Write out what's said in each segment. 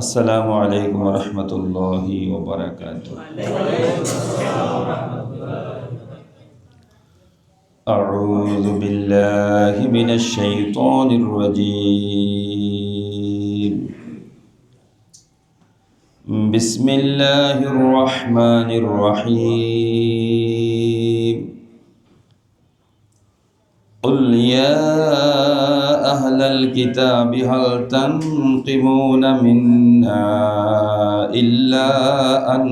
السلام عليكم ورحمة الله وبركاته. أعوذ بالله من الشيطان الرجيم. بسم الله الرحمن الرحيم. قل يا أهل الكتاب هل تنقمون منا إلا أن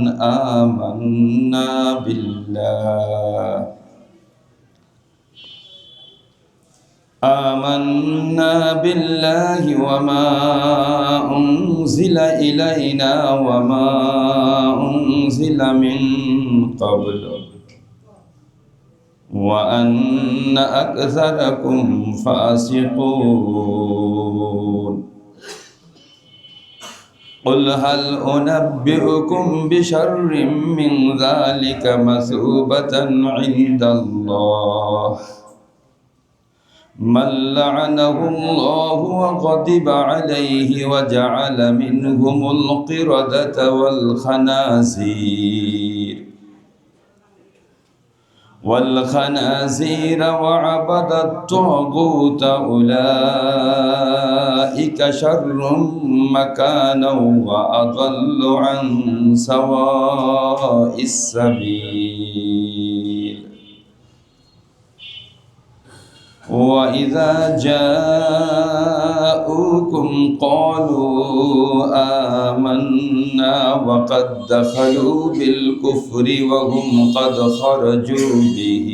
آمنا بالله وما أنزل إلينا وما أنزل من قبل وأن أكثركم فاسقون. قل هل أنبئكم بشر من ذلك مثوبة عند الله من لعنه الله وغضب عليه وجعل منهم القردة والخنازير وعبد الطاغوت أولئك شر مكانا وأضل عن سواء السبيل. وإذا جاءوكم قالوا آمنا وقد دخلوا بالكفر وهم قد خرجوا به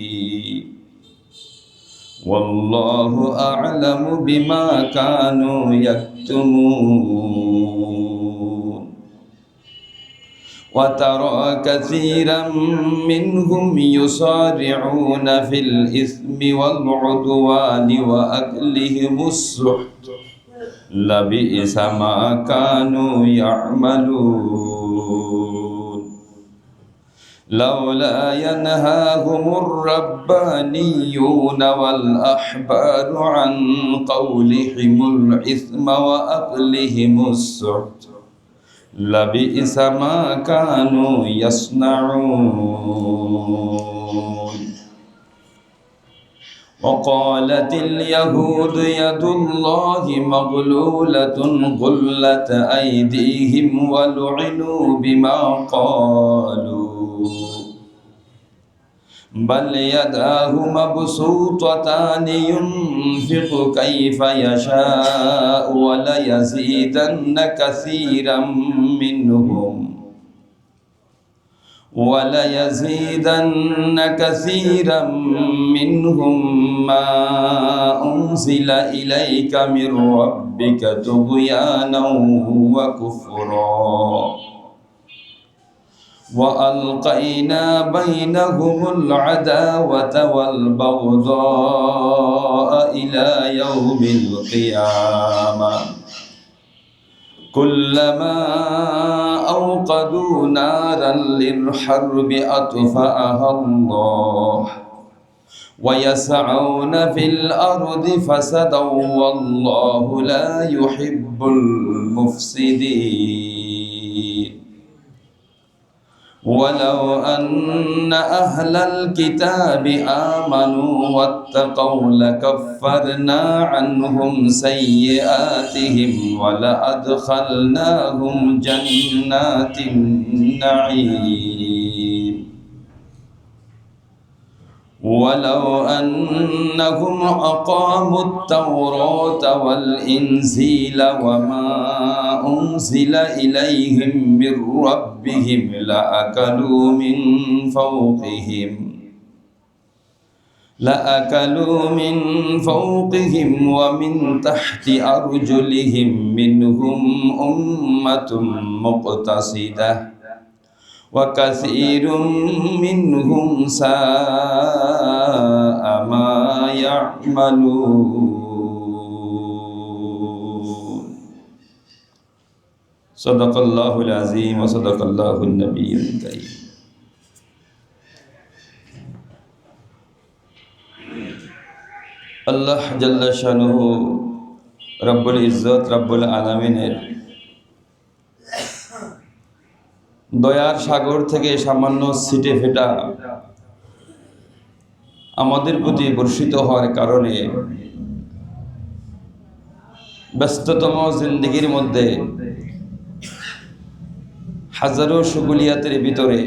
والله أعلم بما كانوا يكتمون. وترى كثيرا منهم يصارعون في الإثم والعدوان وأكلهم السحت لبئس ما كانوا يعملون. لولا ينهاهم الربانيون والأحبار عن قولهم الإثم وأكلهم السحت لبئس ما كانوا يصنعون. وقالت اليهود يد الله مغلولة غلت أيديهم ولعنوا بما قالوا بل يداه مبسوطتان ينفق كيف يشاء وليزيدن كثيرا منهم ما أنزل إليك من ربك طغيانا وكفرا وألقينا بينهم العداوة والبغضاء إلى يوم القيامة كلما أوقدوا نارا للحرب أطفأها الله ويسعون في الأرض فسدا والله لا يحب المفسدين. ولو أن أهل الكتاب آمنوا واتقوا لكفرنا عنهم سيئاتهم ولأدخلناهم جنات النعيم. ولو أنهم أقاموا التوراة والإنجيل وما أنزل إليهم من ربهم لأكلوا من فوقهم ومن تحت أرجلهم منهم أمة مقتصدة وكثير منهم ساء ما يعملون. صدق الله العظيم وصدق الله النبي الكريم. আল্লাহ জাল্লা শানুহু রব্বুল ইজ্জত রব্বুল আলামিনের দয়ার সাগর থেকে সামান্য ছিটে ফেটা আমাদের প্রতি বর্ষিত হওয়ার কারণে ব্যস্ততম জিন্দেগির মধ্যে হাজারো শুগুলিয়াতের ভিতরে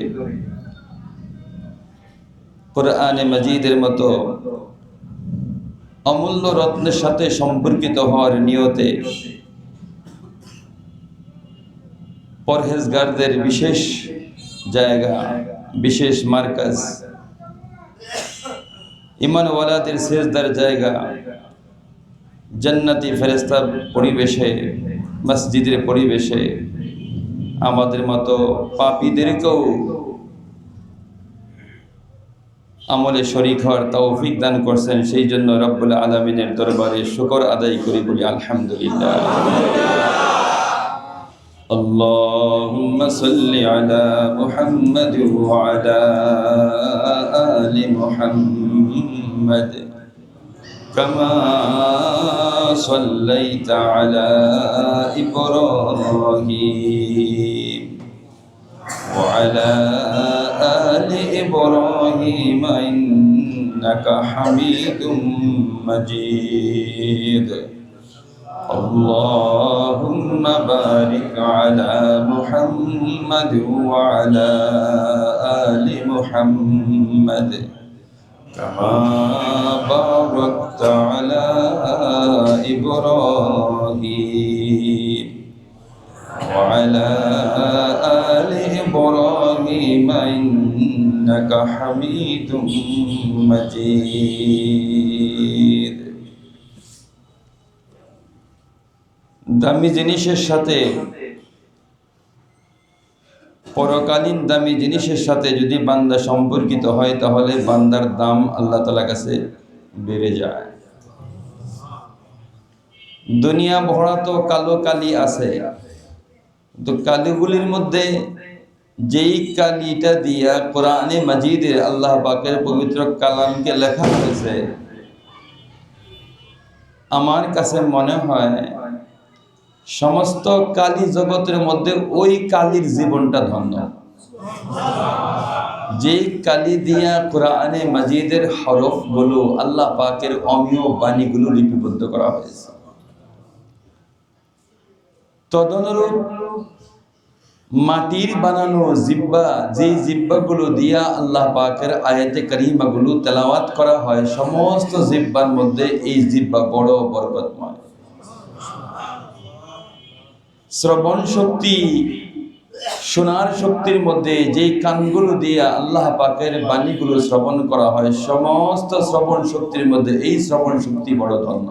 কোরআনে মাজিদের মতো অমূল্য রত্নের সাথে সম্পর্কিত হওয়ার নিয়তে পরহেজগারদের বিশেষ জায়গা, বিশেষ মার্কাজ, ইমানওয়ালাদের সেজদার জায়গা, জান্নাতি ফেরেশতার পরিবেশে, মসজিদের পরিবেশে আমাদের মতো পাপীদেরকেও আমলে শরীক হওয়ার তৌফিক দান করছেন। সেই জন্য রব্বুল আলামিনের দরবারে শুকর আদায় করি, বলি আলহামদুলিল্লাহ। আল্লাহুম্মা সাল্লি আলা মুহাম্মাদ ওয়া আলা আলি মুহাম্মাদ কামা সাল্লাইতা আলা ইব্রাহিম ওয়া আলা আলি ইব্রাহিম ইন্নাকা হামিদুম মাজিদ। اللهم بارك على محمد وعلى آل محمد كما باركت على إبراهيم وعلى آل إبراهيم إنك حميد مجيد। দামি জিনিসের সাথে, পরকালীন দামি জিনিসের সাথে যদি বান্দা সম্পর্কিত হয় তাহলে বান্দার দাম আল্লাহ তাআলার কাছে বেড়ে যায়। দুনিয়া ভরা তো কালো কালি আছে, তো কালিগুলির মধ্যে যেই কালিটা দিয়া কোরআনে মাজিদে আল্লাহ পাকের পবিত্র কালামকে লেখা হয়েছে, আমার কাছে মনে হয় সমস্ত কালি জগতের মধ্যে ওই কালির জীবনটা ধন্য, যেই কালি দিয়া কোরআনে মাজিদের হরফগুলো আল্লাহ পাকের অমীয় বাণীগুলো লিপিবদ্ধ করা হয়েছে। তদনুরূপ মাটির বানানো জিব্বা, যেই জিব্বাগুলো দিয়া আল্লাহ পাকের আয়াতে কারিমাগুলো তেলাওয়াত করা হয়, সমস্ত জিব্বার মধ্যে এই জিব্বা বড় বরকতময়। শ্রবণ শক্তি, শোনার শক্তির মধ্যে যেই কানগুলো দিয়া আল্লাহ পাকের বাণীগুলো শ্রবণ করা হয়, সমস্ত শ্রবণ শক্তির মধ্যে এই শ্রবণ শক্তি বড় ধন্য।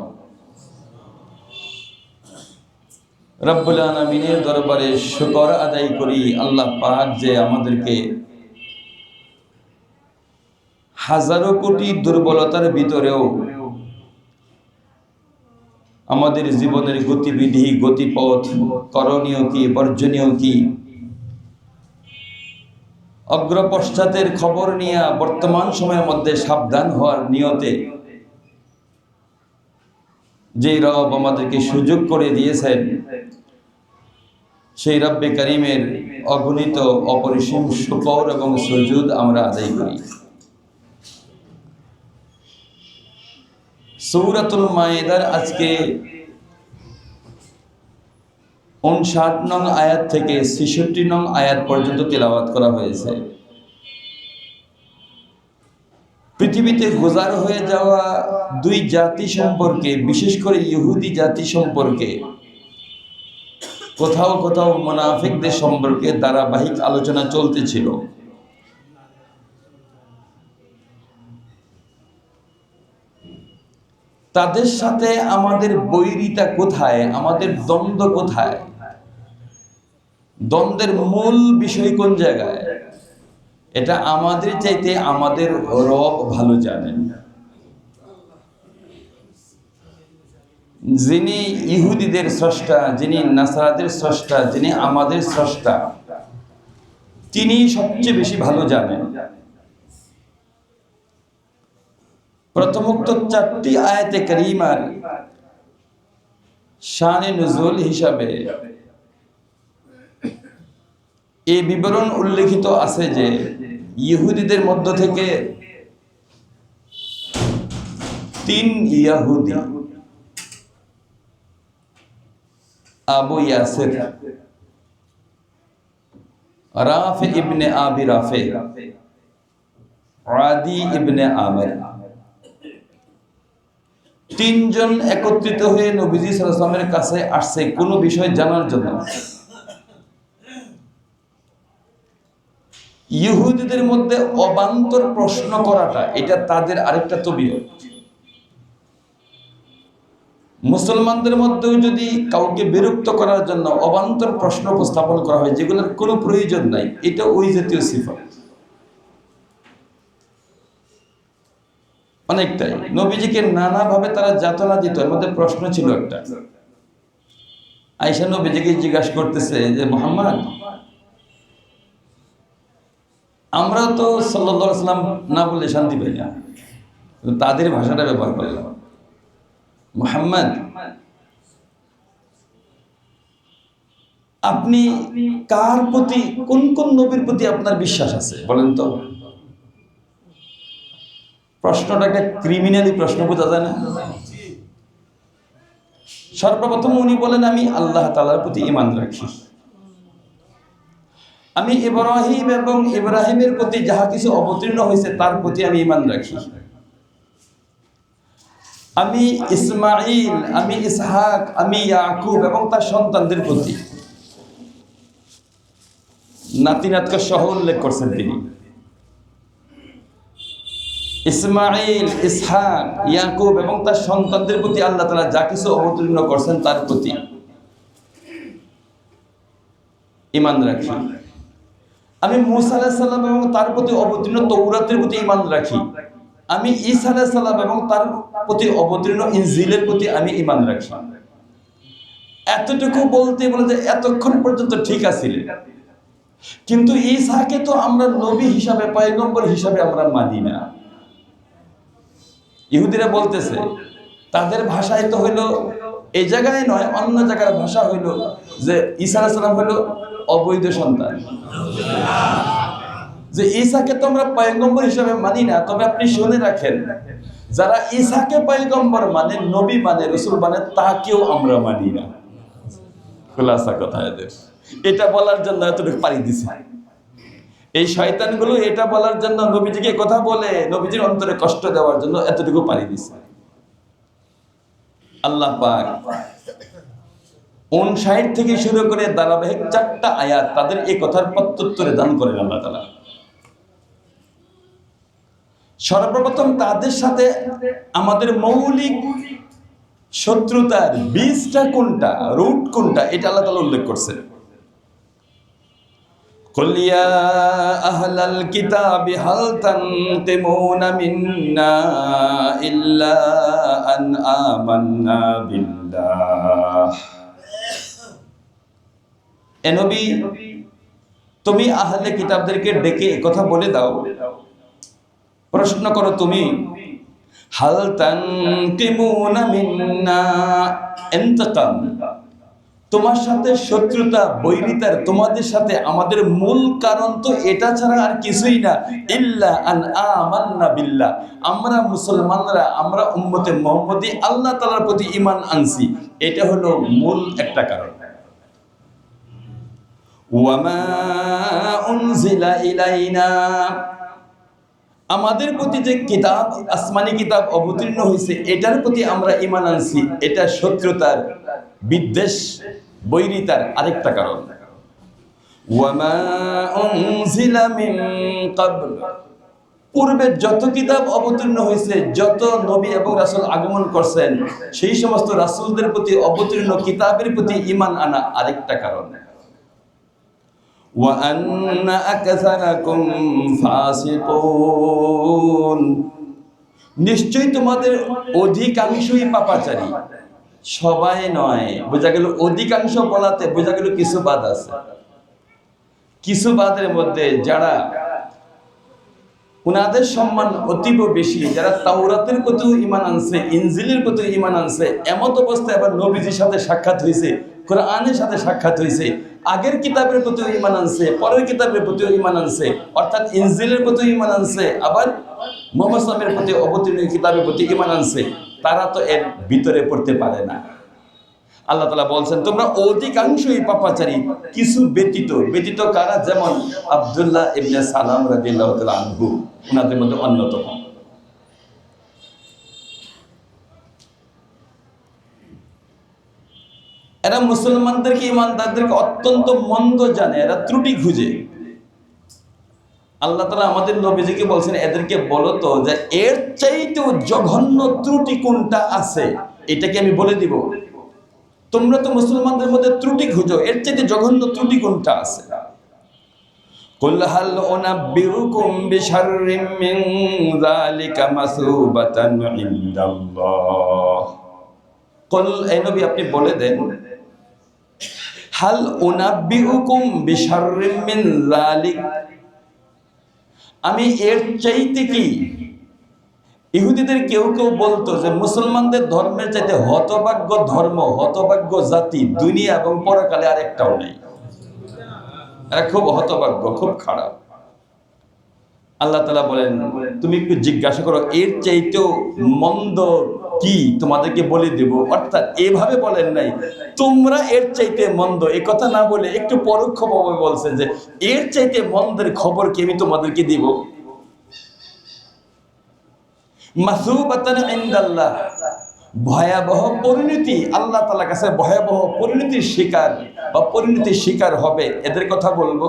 রব্বুল আলামিনের দরবারে শুকর আদায় করি, আল্লাহ পাক যে আমাদেরকে হাজারো কোটি দুর্বলতার ভিতরেও আমাদের জীবনের গতিবিধি, গতিপথ, করণীয় কি, বর্জনীয় কি, অগ্রপশ্চাতের খবর নিয়ে বর্তমান সময়ের মধ্যে সাবধান হওয়ার নিয়তে যে রব আমাদেরকে সুযোগ করে দিয়েছেন, সেই রব্বে কারিমের অগণিত অপরিসীম শুকর এবং সুজুদ আমরা আদায় করি। সূরাতুল মায়েদার আজকে 59 নং আয়াত থেকে 66 নং আয়াত পর্যন্ত তেলাওয়াত করা হয়েছে। পৃথিবীতে গুজার হয়ে যাওয়া দুই জাতি সম্পর্কে, বিশেষ করে ইহুদি জাতি সম্পর্কে, কোথাও কোথাও মুনাফিকদের সম্পর্কে ধারাবাহিক আলোচনা চলতেছিল। তাদের সাথে আমাদের বৈরিতা কোথায়, আমাদের দ্বন্দ্ব কোথায়, দ্বন্দ্বের মূল বিষয় কোন জায়গায়, এটা আমাদের চাইতে আমাদের রব ভালো জানেন। যিনি ইহুদিদের স্রষ্টা, যিনি নাসারাদের স্রষ্টা, যিনি আমাদের স্রষ্টা, তিনি সবচেয়ে বেশি ভালো জানেন। প্রথমোক্ত 4টি আয়াতে কারিমার শানে নুজুল হিসাবে এই বিবরণ উল্লেখিত আছে যে ইহুদিদের মধ্য থেকে 3 ইহুদি আবু ইয়াসির, রাফি ইবনে আবি রাফি, আদি ইবনে আমির, 3 জন একত্রিত হয়ে নবীজি সাল্লাল্লাহু আলাইহি ওয়াসাল্লামের কাছে আসছে কোনো বিষয় জানার জন্য। ইহুদিদের মধ্যে অবান্তর প্রশ্ন করাটা এটা তাদের আরেকটা তবিয়ত। মুসলমানদের মধ্যেও যদি কাউকে বিরক্ত করার জন্য অবান্তর প্রশ্ন উপস্থাপন করা হয় যেগুলোর কোনো প্রয়োজন নাই, এটা ওই জাতীয় সিফাত অনেকটাই। নবীজিকে নানাভাবে তারা যাতনা দিত। এর মধ্যে প্রশ্ন ছিল একটা, আয়েশা নবীজিকে জিজ্ঞাসা করতেছে যে মুহাম্মদ, আমরা তো সাল্লাল্লাহু আলাইহি ওয়াসাল্লাম না বলে শান্তি পাই না, তাদের ভাষাটা ব্যবহার করলাম। মুহাম্মদ, আপনি কার প্রতি, কোন কোন নবীর প্রতি আপনার বিশ্বাস আছে বলেন তো? প্রশ্নটা একটা ক্রিমিনালি প্রশ্ন, বোঝা যায় না? সর্বপ্রথম উনি বলেন, আমি আল্লাহ তাআলার প্রতি ঈমান রাখি, আমি ইব্রাহিম এবং ইব্রাহিমের প্রতি যাহা কিছু অবতীর্ণ হয়েছে তার প্রতি আমি ঈমান রাখি, আমি ইসমাঈল, আমি ইসহাক, আমি ইয়াকুব এবং তার সন্তানদের প্রতি, নাতিনাতকে সহ উল্লেখ করছেন তিনি। ইসমাঈল, ইসহাক, ইয়াকুব এবং তার সন্তানদের প্রতি আল্লাহ তাআলা যা কিছু অবতীর্ণ করছেন তার প্রতি ঈমান রাখি, আমি মূসা আলাইহিস সালাম এবং তার প্রতি অবতীর্ণ তৌরাতের প্রতি ঈমান রাখি, আমি ঈসা আলাইহিস সালাম এবং তার প্রতি অবতীর্ণ ইনজিলের প্রতি আমি ঈমান রাখি। এতটুকু বলতে বলতে এতক্ষণ পর্যন্ত ঠিক আছিল, কিন্তু ঈসাকে তো আমরা নবী হিসাবে, পয়গম্বর হিসাবে আমরা মানি না। ইহুদিরা বলতেছে, তাদের ভাষায় তো হইলো, এই জায়গায় নয় অন্য জায়গার ভাষা হইলো যে ঈসা আলাইহিস সালাম হইলো অবৈধ সন্তান, যে ঈসাকে তো আমরা পয়গম্বর হিসাবে মানি না। তবে আপনি শুনে রাখেন, যারা ঈসাকে পয়গম্বর মানে, নবী মানে, রাসূল মানে, তাকেও আমরা মানি না। খোলাসা কথা এদের। এটা বলার জন্য এতটুকু পাড়ি দিছে এই শয়তানগুলো, এটা বলার জন্য নবীজিকে কথা বলে নবীজির অন্তরে কষ্ট দেওয়ার জন্য এতটুকু পাড়ি দিছে। আল্লাহ পাক 59 থেকে শুরু করে ধারাবাহিক 4টা আয়াত তাদের এই কথার প্রত্যুত্তরে দান করেন আল্লাহ তাআলা। সর্বপ্রথম তাদের সাথে আমাদের মৌলিক শত্রুতার বীজটা কোনটা, রুট কোনটা, এটা আল্লাহ তাআলা উল্লেখ করছেন। কুল ইয়া আহলাল কিতাবি হাল তানকিমুনা মিন্না ইল্লা আন আমান্না বিল্লাহ। এ নবী, তুমি আহলে কিতাবদেরকে ডেকে কথা বলে দাও, প্রশ্ন করো তুমি, হাল তানকিমুনা মিন্না, ইন্তাকাম, তোমার সাথে শত্রুতা, বৈরিতার, তোমাদের সাথে আমাদের মূল কারণ তো এটা ছাড়া আর কিছুই না, ইল্লা আন আমান্না বিল্লাহ, আমরা মুসলমানরা, আমরা উম্মতে মুহাম্মদী আল্লাহ তাআলার প্রতি ঈমান আনছি, এটা হলো মূল একটা কারণ। ওয়ামা উনজিলা ইলাইনা, আমাদের প্রতি যে কিতাব, আসমানি কিতাব অবতীর্ণ হয়েছে এটার প্রতি আমরা ঈমান আনছি, এটা শত্রুতার, বিদ্বেষ, বৈরিতার আরেকটা কারণ। ওয়ামা উনজিলা মিন ক্বাবল, পূর্বে যত কিতাব অবতীর্ণ হয়েছে, যত নবী এবং রাসূল আগমন করছেন, সেই সমস্ত রাসূলদের প্রতি অবতীর্ণ কিতাবের প্রতি ঈমান আনা আরেকটা কারণ। ওয়া আন্না আকসারাকুম ফাসিকুন, নিশ্চয়ই তোমাদের অধিকাংশই পাপাচারী, সবাই নয়। বোঝা গেল অধিকাংশ বলাতে বোঝা গেল কিছু বাদ আছে। কিছু বাদের মধ্যে যারা উনাদের সম্মান অতীব বেশি, যারা তাওরাতের প্রতিও ঈমান আনছে, ইনজিলের প্রতিও ঈমান আনছে, এমত অবস্থায় আবার নবীজির সাথে সাক্ষাৎ হয়েছে, কোরআনের সাথে সাক্ষাৎ হয়েছে, আগের কিতাবের প্রতি ঈমান আনছে, পরের কিতাবের প্রতি ঈমান আনছে, অর্থাৎ ইনজিলের প্রতি ঈমান আনছে, আবার মুহাম্মদ সাল্লাল্লাহু আলাইহি ওয়াসাল্লামের প্রতি অবতীর্ণ কিতাবের প্রতি ঈমান আনছে, তারা তো এর ভিতরে পড়তে পারে না। আল্লাহ তাআলা বলছেন তোমরা অধিকাংশই পাপাচারী, কিছু ব্যতীত কারা? যেমন আব্দুল্লাহ ইবনে সালাম রাদিয়াল্লাহু তাআলা আনহু, ওনাদের মধ্যে অন্যতম। এরা মুসলমানদেরকে, ইমানদারদেরকে অত্যন্ত মন্দ জানে, এরা ত্রুটি খুঁজে। আল্লাহ তাআলা আমাদের নবীজিকে বলছেন এদেরকে বলো তো যে এর চাইতেও জঘন্য ত্রুটি কোনটা আছে, এটাকে আমি বলে দিব। তোমরা তো মুসলমানদের মধ্যে ত্রুটি খুঁজো, এর চাইতে জঘন্য ত্রুটি কোনটা আছে? কুল হাল উনাব্বিউকুম বিশাররিম মিন যালিকা মাসুবাতান ইনদাল্লাহ। কুল, এই নবী আপনি বলে দেন, হাল উনাব্বিউকুম বিশাররিম মিন যালিক, আমি এর চাইতে কি? ইহুদিদের কেউ বলতো যে মুসলমানদের ধর্মের চাইতে হতভাগ্য ধর্ম, হতভাগ্য জাতি দুনিয়া এবং পরকালে আর একটাও নেই। এরা খুব হতভাগ্য, খুব খারাপ। আল্লাহ তাআলা বলেন তুমি একটু জিজ্ঞাসা করো এর চাইতেও মন্দ কি, তোমাদেরকে বলে দেব। অর্থাৎ এভাবে বলেন নাই তোমরা এর চাইতে মন্দ, এ কথা না বলে একটু পরোক্ষভাবে বলছে যে এর চাইতে মন্দের খবর কি আমি তোমাদেরকে দিব। মাসুবাতান ইনদাল্লাহ, ভয়াবহ পরিণতি, আল্লাহ তাআলার কাছে ভয়াবহ পরিণতির শিকার বা পরিণতির শিকার হবে। এদের কথা বলবো,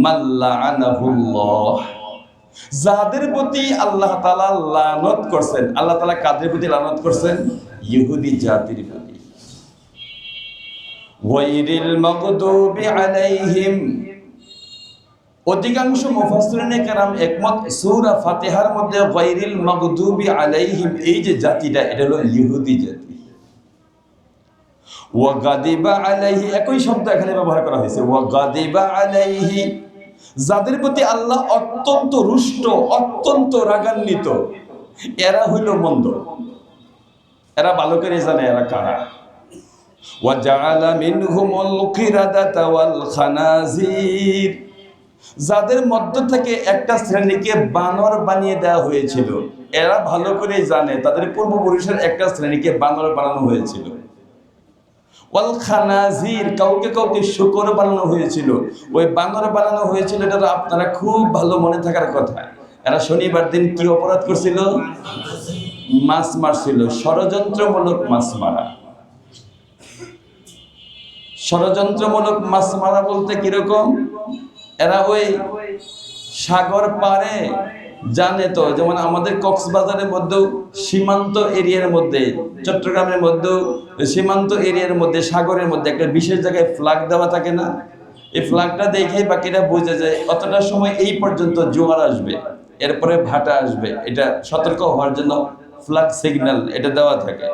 মাল্লাআনাহুল্লাহ, যাদের প্রতি আল্লাহ তাআলা লানত করছেন। আল্লাহ তাআলা কাদের প্রতি লানত করছেন? ইহুদি জাতির প্রতি। ওয়াইরিল মাগদুবি আলাইহিম, অধিকাংশ মুফাসসিরিনে কেরাম একমত সূরা ফাতিহার মধ্যে গায়রিল মাগদুবি আলাইহিম, এই যে জাতিটা এটা হলো ইহুদি জাতি। ওয়া গাদিবা আলাইহি, একই শব্দ এখানে ব্যবহার করা হয়েছে, ওয়া গাদিবা আলাইহি, যাদের প্রতি আল্লাহ অত্যন্ত রুষ্ট, অত্যন্ত রাগান্বিত, এরা হইল মন্দ। এরা ভালো করে জানে এরা কারা। ওয়া জাআলা মিনহুমুল কিরাদাতা ওয়াল খানাজির, যাদের মধ্য থেকে একটা শ্রেণীকে বানর বানিয়ে দেওয়া হয়েছিল, এরা ভালো করে জানে তাদের পূর্বপুরুষের একটা শ্রেণীকে বানর বানানো হয়েছিল। ওয়াল খানাজির, কাউকে কাউকে শূকর বানানো হয়েছিল। ওই বানর বানানো হয়েছিল, এটা আপনারা খুব ভালো মনে থাকার কথা। এরা শনিবার দিন কি অপরাধ করছিল? মাছ মারছিল, ষড়যন্ত্রমূলক মাছ মারা। ষড়যন্ত্রমূলক মাছ মারা বলতে কিরকম? এরা ওই সাগর পারে জানে তো, যেমন আমাদের কক্সবাজারের মধ্যেও সীমান্ত এরিয়ার মধ্যে, চট্টগ্রামের মধ্যেও সীমান্ত এরিয়ার মধ্যে, সাগরের মধ্যে একটা বিশেষ জায়গায় ফ্ল্যাগ দেওয়া থাকে না? এই ফ্ল্যাগটা দেখেই বাকিরা বুঝে যায় অতটা সময় এই পর্যন্ত জোয়ার আসবে, এরপরে ভাটা আসবে। এটা সতর্ক হওয়ার জন্য ফ্ল্যাগ সিগন্যাল এটা দেওয়া থাকে।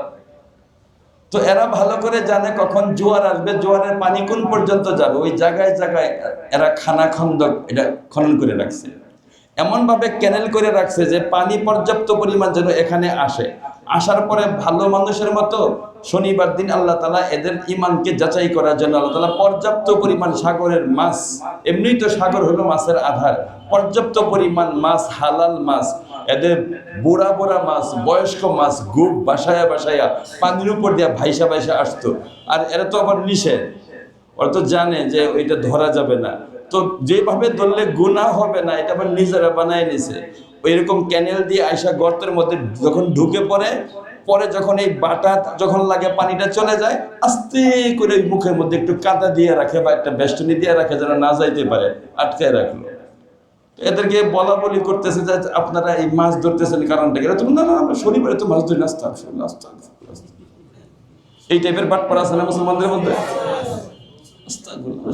তো এরা ভালো করে জানে কখন জোয়ার আসবে, জোয়ারের পানি কোন পর্যন্ত যাবে, ওই জায়গায় জায়গায় এরা খানা খন্দক এটা খনন করে রাখছে। এমন ভাবে ক্যানেল করে রাখছে যে পানি পর্যাপ্ত পরিমাণ যেন এখানে আসে। আসার পরে ভালো মানুষের মতো শনিবার দিন আল্লাহ তাআলা এদের ঈমানকে যাচাই করার জন্য আল্লাহ তাআলা পর্যাপ্ত পরিমাণ সাগরের মাছ, এমনিই তো সাগর হলো মাছের আধার, পর্যাপ্ত পরিমাণ মাছ, হালাল মাছ, এদের বুড়া বুড়া মাছ, বয়স্ক মাছ, গুপ বাসায়া বাসায়া পানির উপর দিয়ে ভাইসা ভাইসা আসতো। আর এরা তো আবার নিষেধ, ওরা তো জানে যে ওইটা ধরা যাবে না, তো যেভাবে ধরলে গুনাহ হবে না এটা আবার নিজেরা বানায় নিছে। ওইরকম ক্যানেল দিয়ে আইসা গর্তের মধ্যে যখন ঢুকে পড়ে, পরে যখন এই বাটা যখন লাগে পানিটা চলে যায়, আস্তে করে মুখের মধ্যে একটু কাদা দিয়ে রাখে বা একটা বেষ্টনী দিয়ে রাখে যেন না যাইতে পারে, আটকায় রাখলো। এদেরকে বলা বলি করতেছে যে আপনারা এই মাছ ধরতেছেন কারণটা কি? তুমি না না, আমরা শনিবারে তো মাছ ধরি, নাস্তা এই টাইপের বাটপাড়া আছে না মুসলমানদের মধ্যে?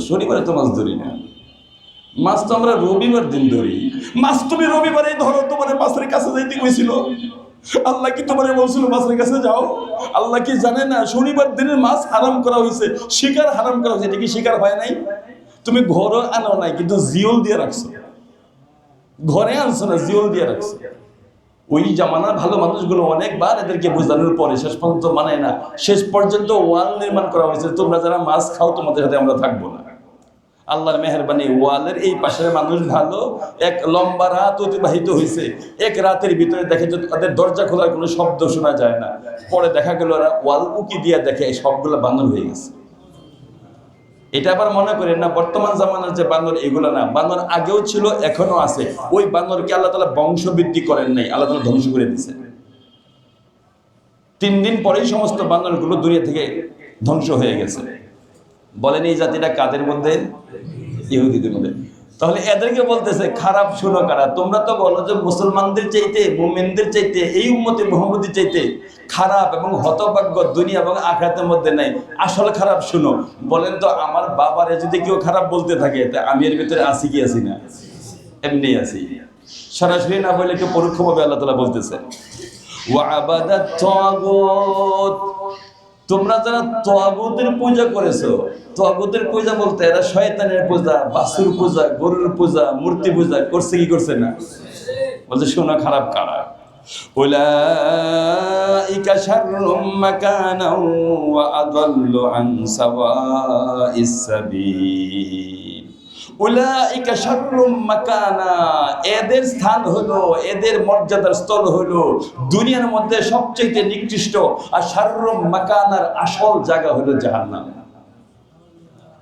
শনিবারে তো মাছ ধরি না, মাছ তো আমরা রবিবার দিন ধরি। মাছ তুমি রবিবারে ধরো, তোমার মাছের কাছে যাইতে কইছিল? আল্লাহ কি তোমার বলছিল মাছের কাছে যাও? আল্লাহ কি জানে না শনিবার দিনের মাছ হারাম করা হয়েছে, শিকার হারাম করা হয়েছে? এটা কি শিকার হয় নাই? তুমি ঘরে আনো নাই, কিন্তু জিওল দিয়ে রাখছো। ঘরে আনছো না, জিওল দিয়ে রাখছো। ওই জামানার ভালো মানুষগুলো অনেকবার এদেরকে বোঝানোর পরে শেষ পর্যন্ত মানে না, শেষ পর্যন্ত ওয়াল নির্মাণ করা হয়েছে, তোমরা যারা মাছ খাও তোমাদের সাথে আমরা থাকবো না। আল্লাহর মেহেরবানি, ওয়ালের এই পাশের মানুষ ভালো, এক লম্বা রাত অতিবাহিত হয়েছে, এক রাতের ভিতরে দেখে যে তাদের দরজা খোলার কোনো শব্দ শোনা যায় না। পরে দেখা গেল ওরা ওয়াল উকি দিয়ে দেখে এই সবগুলো বানর হয়ে গেছে। এটা আবার মনে করেন না বর্তমান জামানার যে বানর, এগুলো না, বানর আগেও ছিল, এখনো আছে। ওই বানরকে আল্লাহ তাআলা বংশবৃদ্ধি করেন নাই, আল্লাহ তাআলা ধ্বংস করে দিয়েছেন। 3 দিন পরেই সমস্ত বানরগুলো দুনিয়া থেকে ধ্বংস হয়ে গেছে। বলেন এই জাতিটা কাদের মধ্যে? ইহুদিদের মধ্যে। তাহলে এদেরকে বলতেছে খারাপ শুনো কারা? তোমরা তো বলো যে মুসলমানদের চাইতে, মুমিনদের চাইতে, এই উম্মতে মুহাম্মদের চাইতে খারাপ এবং হতভাগ্য দুনিয়া এবং আখিরাতের মধ্যে নাই। আসল খারাপ শুনো। বলেন তো আমার বাবারে যদি কেউ খারাপ বলতে থাকে, তা আমি এর ভিতরে আছি কি আছি না? এমনি আছি। সরাসরি না বলে কেউ পরোক্ষভাবে আল্লাহ তাআলা বলতেছে ওয়া আবাদাত তাগুত। তোমরা যারা তাগুতের পূজা করেছো, তাগুতের পূজা বলতে এরা শয়তানের পূজা, বাছুর পূজা, গরুর পূজা, মূর্তি পূজা করছে কি করছে না? বলছে শোনা খারাপ কারা? উলাইকা শাররুম মাকানাও ওয়া আদাল্লু আন সাওয়াইস সাবিল। উলাইকা শাররুম মাকানা, এদের স্থান হলো, এদের মর্যাদার স্থল হলো দুনিয়ার মধ্যে সবচেয়ে নিকৃষ্ট। আর শাররুম মাকানার আসল জায়গা হলো জাহান্নাম।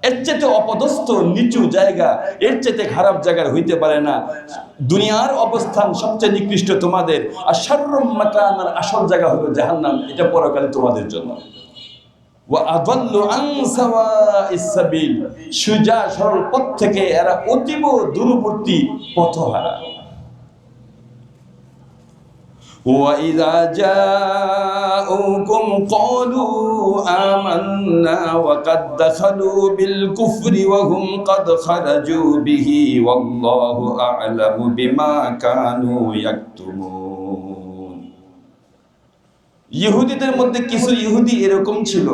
এর চেয়ে অপদস্থ নিচু জায়গা, এর চেয়ে খারাপ জায়গার হইতে পারে না। দুনিয়ার অবস্থান সবচেয়ে নিকৃষ্ট তোমাদের, আর শাররুম মাকানার আসল জায়গা হলো জাহান্নাম। এটা পরকালে তোমাদের জন্য। ওয়া আদাল্লু আন সাওয়াইস সাবিল, সোজা সরল পথ থেকে এরা অতীব দূরবর্তী পথহারা। ওয়া ইযা জাউকুম ক্বালু আমান্না ওয়া কাদ দাখালু বিল কুফরি ওয়া হুম কাদ খারাজু বিহি ওয়াল্লাহু আ'লামু বিমা কানু ইয়াকতুমুন। ইহুদিদের মধ্যে কিছু ইহুদি এরকম ছিল,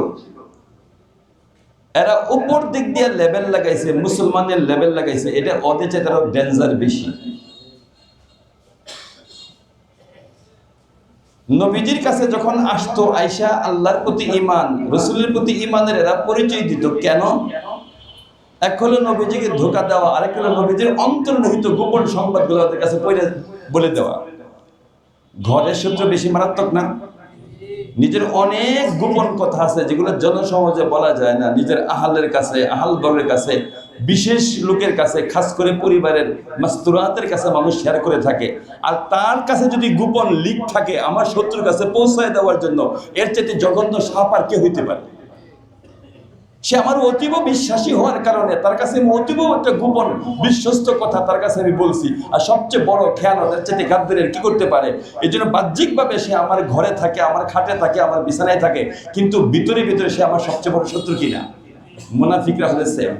এরা উপর দিক দিয়ে লেভেল লাগাইছে, মুসলমানের লেভেল লাগাইছে। এটা ওদের চেয়ে তারা ডেঞ্জার বেশি। নবীজির কাছে যখন আসতো, আয়েশা আল্লাহর প্রতি ঈমান, রাসূলের প্রতি ঈমানের এরা পরিচয় দিত। কেন? এক হলো নবীজিকে ধোঁকা দেওয়া, আরেক হলো নবীজির অন্তর্নিহিত গোপন সংবাদগুলো ওদের কাছে বলে দেওয়া। ঘরের শত্রু বেশি মারাত্মক না? নিজের অনেক গোপন কথা আছে যেগুলো জনসমাজে বলা যায় না, নিজের আহালের কাছে, আহাল বর্গের কাছে, বিশেষ লোকের কাছে, খাস করে পরিবারের মাস্তুরাতের কাছে মানুষ শেয়ার করে থাকে। আর তার কাছে যদি গোপন লিক থাকে আমার শত্রুর কাছে পৌঁছায় দেওয়ার জন্য, এর চাইতে জঘন্য সাপ আর কে হইতে পারে? সে আমার অতীব বিশ্বাসী হওয়ার কারণে তার কাছে অতীব একটা গোপন বিশ্বস্ত কথা তার কাছে আমি বলছি। আর সবচেয়ে বড় খেয়ানত এর চাইতে গাদ্দারের কি করতে পারে? এই জন্য বাহ্যিকভাবে সে আমার ঘরে থাকে, আমার খাটে থাকে, আমার বিছানায় থাকে, কিন্তু ভিতরে ভিতরে সে আমার সবচেয়ে বড় শত্রু কিনা? মুনাফিকরা হলে সেম।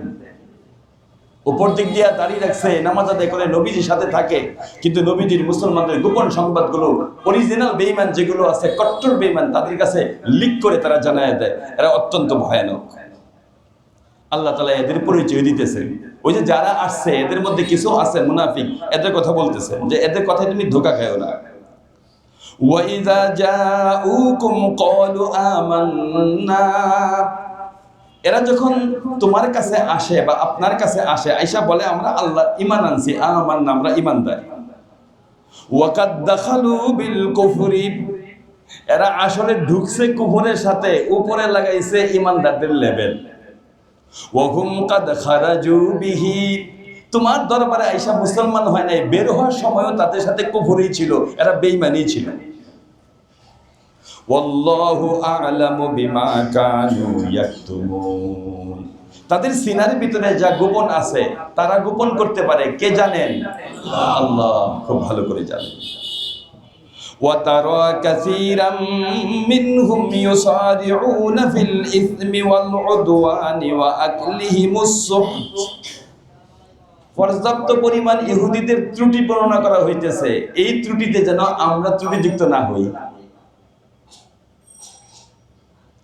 উপর দিক দিয়ে দাঁড়িয়ে রাখছে, নামাজ আদায় করে, নবীজির সাথে থাকে, কিন্তু নবীজির মুসলমানদের গোপন সংবাদগুলো, অরিজিনাল বেঈমান যেগুলো আছে, কট্টর বেঈমান, তাদের কাছে লিক করে তারা জানায় দেয়। এরা অত্যন্ত ভয়ানক। আল্লাহ তাআলা এদের পরিচয় দিতেছে। ওই যে যারা আসছে এদের মধ্যে কিছু আছে মুনাফিক, এদের কথা বলতেছে যে এদের কথায় তুমি ধোঁকা খাও না। ওয়া ইযা জাউকুম ক্বালু আমান্না, এরা যখন তোমার কাছে আসে বা আপনার কাছে আসে, আয়েশা বলে আমরা আল্লাহ ঈমান আনছি, আমান্না আমরা ঈমানদার। ওয়া কাদ দাখালু বিল কুফরি, এরা আসলে ঢুকছে কুফরের সাথে, উপরে লাগাইছে ঈমানদারদের লেভেল। ওয়াহুম কাদ খারাজু বিহি, তোমার দরবারে আয়েশা মুসলমান হয় নাই, বের হওয়ার সময়ও তাদের সাথে কুফরই ছিল, এরা বেঈমানই ছিল। ওয়াল্লাহু আ'লামু বিমা কানু ইয়াকতুমুন, তাদের সিনার ভিতরে যা গোপন আছে তারা গোপন করতে পারে, কে জানেন? আল্লাহ খুব ভালো করে জানেন। وَتَرَى كَثِيرًا مِّنْهُمْ يُسَارِعُونَ فِي الْإِثْمِ وَالْعُدْوَانِ وَأَكْلِهِمُ السُّحْتَ, পর্যাপ্ত পরিমাণ ইহুদিদের ত্রুটি বর্ণনা করা হইতেছে। এই ত্রুটিতে যেন আমরা ত্রুটিযুক্ত না হই,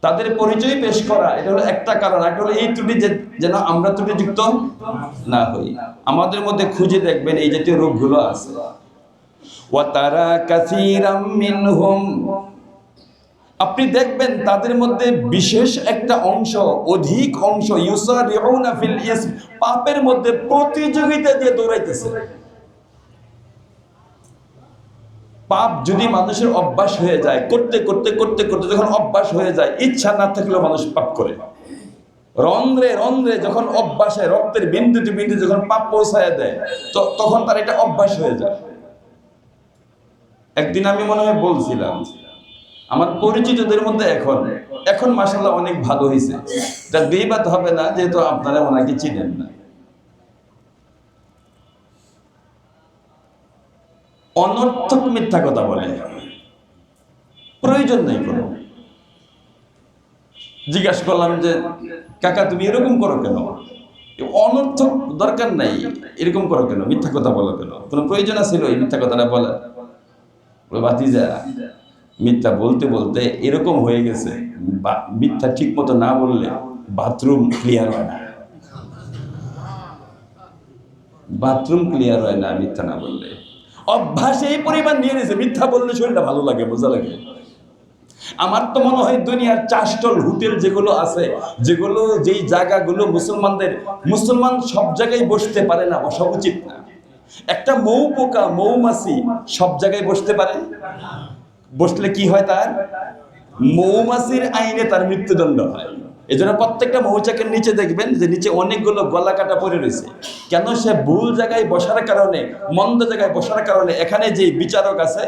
তাদের পরিচয় পেশ করা, এটা হলো একটা কারণ। একটা হলো এই ত্রুটি যেন আমরা ত্রুটিযুক্ত না হই। আমাদের মধ্যে খুঁজে দেখবেন এই জাতীয় রোগগুলো আছে। ওয়া তারা কাসীরাম মিনহুম, আপনি দেখবেন তাদের মধ্যে বিশেষ একটা অংশ, অধিক অংশ, ইউসারিউনা ফিল ইসম, পাপের মধ্যে প্রতিযোগিতা দিয়ে দৌড়াইতেছে। পাপ যদি মানুষের অভ্যাস হয়ে যায়, করতে করতে করতে করতে যখন অভ্যাস হয়ে যায়, ইচ্ছা না থাকলেও মানুষ পাপ করে। রন্ধ্রে রন্ধ্রে যখন অভ্যাসে, রক্তের বিন্দুতে বিন্দু যখন পাপ পৌঁছায় দেয়, তখন তার এটা অভ্যাস হয়ে যায়। একদিন আমি মনে হয় বলছিলাম, আমার পরিচিতদের মধ্যে এখন মাশাআল্লাহ অনেক ভালো হয়েছে। এটা গীবত হবে না, যেহেতু আপনারা ওনাকে চিনেন না। অনর্থক মিথ্যা কথা বলে, প্রয়োজন নেই কোনো। জিজ্ঞাসা করলাম যে কাকা তুমি এরকম করো কেন, অনর্থক, দরকার নাই, এরকম করো কেন, মিথ্যা কথা বলো কেন, কোনো প্রয়োজন ছিল এই মিথ্যা কথাটা বলা? ভাতিজা, মিথ্যা বলতে বলতে এরকম হয়ে গেছে, মিথ্যা ঠিক মতো না বললে বাথরুম ক্লিয়ার হয় না, বাথরুম ক্লিয়ার হয় না মিথ্যা না বললে। অভ্যাস এই পরিমাণ নিয়ে নিয়েছে, মিথ্যা বললে শরীরটা ভালো লাগে, মজা লাগে। আমার তো মনে হয় দুনিয়ার চাষটল হোটেল যেগুলো আছে, যেগুলো যেই জায়গাগুলো মুসলমান সব জায়গায় বসতে পারে না, বসা উচিত না। একটা মৌ পোকা, মৌমাছি সব জায়গায় বসতে পারে, বসলে কি হয়? তার মৌমাছির আইনে তার মৃত্যুদণ্ড হয়। এই জন্য প্রত্যেকটা মৌচাকের নিচে দেখবেন যে নিচে অনেকগুলো গলা কাটা পড়ে রয়েছে। কেন? সে ভুল জায়গায় বসার কারণে, মন্দ জায়গায় বসার কারণে এখানে যে বিচারক আছে,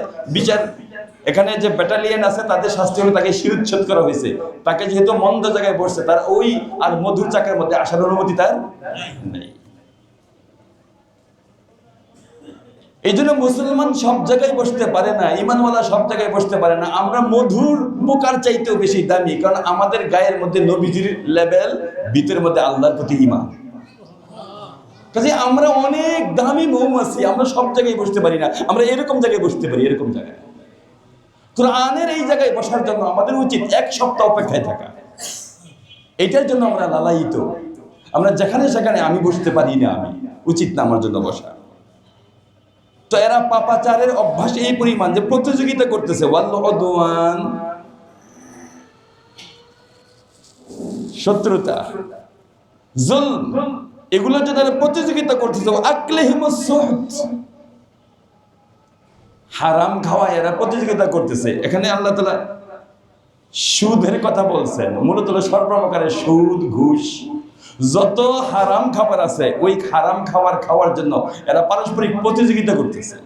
এখানে যে ব্যাটালিয়ন আছে, তাদের শাস্তি হলে তাকে শিরোচ্ছেদ করা হয়েছে। তাকে যেহেতু মন্দ জায়গায় বসছে, তার ওই আর মধুর চাকের মধ্যে আসার অনুমতি তার নেই। এই জন্য মুসলমান সব জায়গায় বসতে পারে না, ইমানওয়ালা সব জায়গায় বসতে পারে না। আমরা মধুর পোকার চাইতেও বেশি দামি, কারণ আমাদের গায়ের মধ্যে নবীজির লেভেল, ভিতরের মধ্যে আল্লাহর প্রতি ঈমান। কাজে আমরা অনেক দামি মৌমাছি, আমরা সব জায়গায় বসতে পারি না। আমরা এরকম জায়গায় বসতে পারি, এরকম জায়গায়। কোরআনের এই জায়গায় বসার জন্য আমাদের উচিত 1 সপ্তাহ অপেক্ষায় থাকা। এটার জন্য আমরা লালায়িত। আমরা যেখানে সেখানে আমি বসতে পারি না, আমি উচিত না আমার জন্য বসা। তো এরা পাপাচারের অভ্যাস এই পরিমাণ যে প্রতিযোগিতা করতেছে, ওয়াল উদওয়ান, শত্রুতা, জুলম, এগুলোর জন্য তারা প্রতিযোগিতা করতেছে। আকলিহিমুস সুহত, হারাম খাওয়া এরা প্রতিযোগিতা করতেছে। এখানে আল্লাহ তাআলা সুদের কথা বলছেন, মূলত সর্বপ্রকারের সুদ, ঘুষ, যত হারাম খাবার আছে, ওই হারাম খাওয়ার জন্য এরা পারস্পরিক প্রতিযোগিতা করতেছে।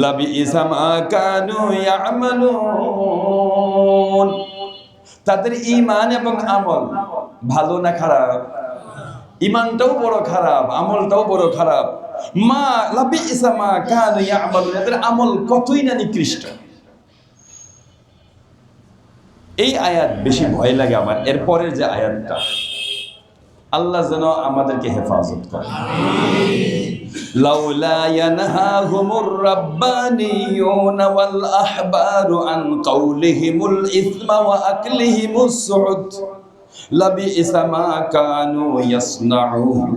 লাবিইসা মা কানু ইয়ামালুন, তাদের ঈমান এবং আমল ভালো না খারাপ? ঈমানটাও বড় খারাপ, আমলটাও বড় খারাপ। মা লাবিইসা মা কানু ইয়ামালুন, এদের আমল কতই না নিকৃষ্ট। এই আয়াত বেশি ভয় লাগে আমার। এরপরের যে আয়াতটা, আল্লাহ যেন আমাদেরকে হেফাজত করে। লাউলা ইয়ানহাহুমুর রাব্বানিয়ুনা ওয়াল আহবারু আন কাউলিহিমুল ইসমা ওয়া আকলিহিমুস সুদ লাবিইসা মা কানু ইয়াসনাউন।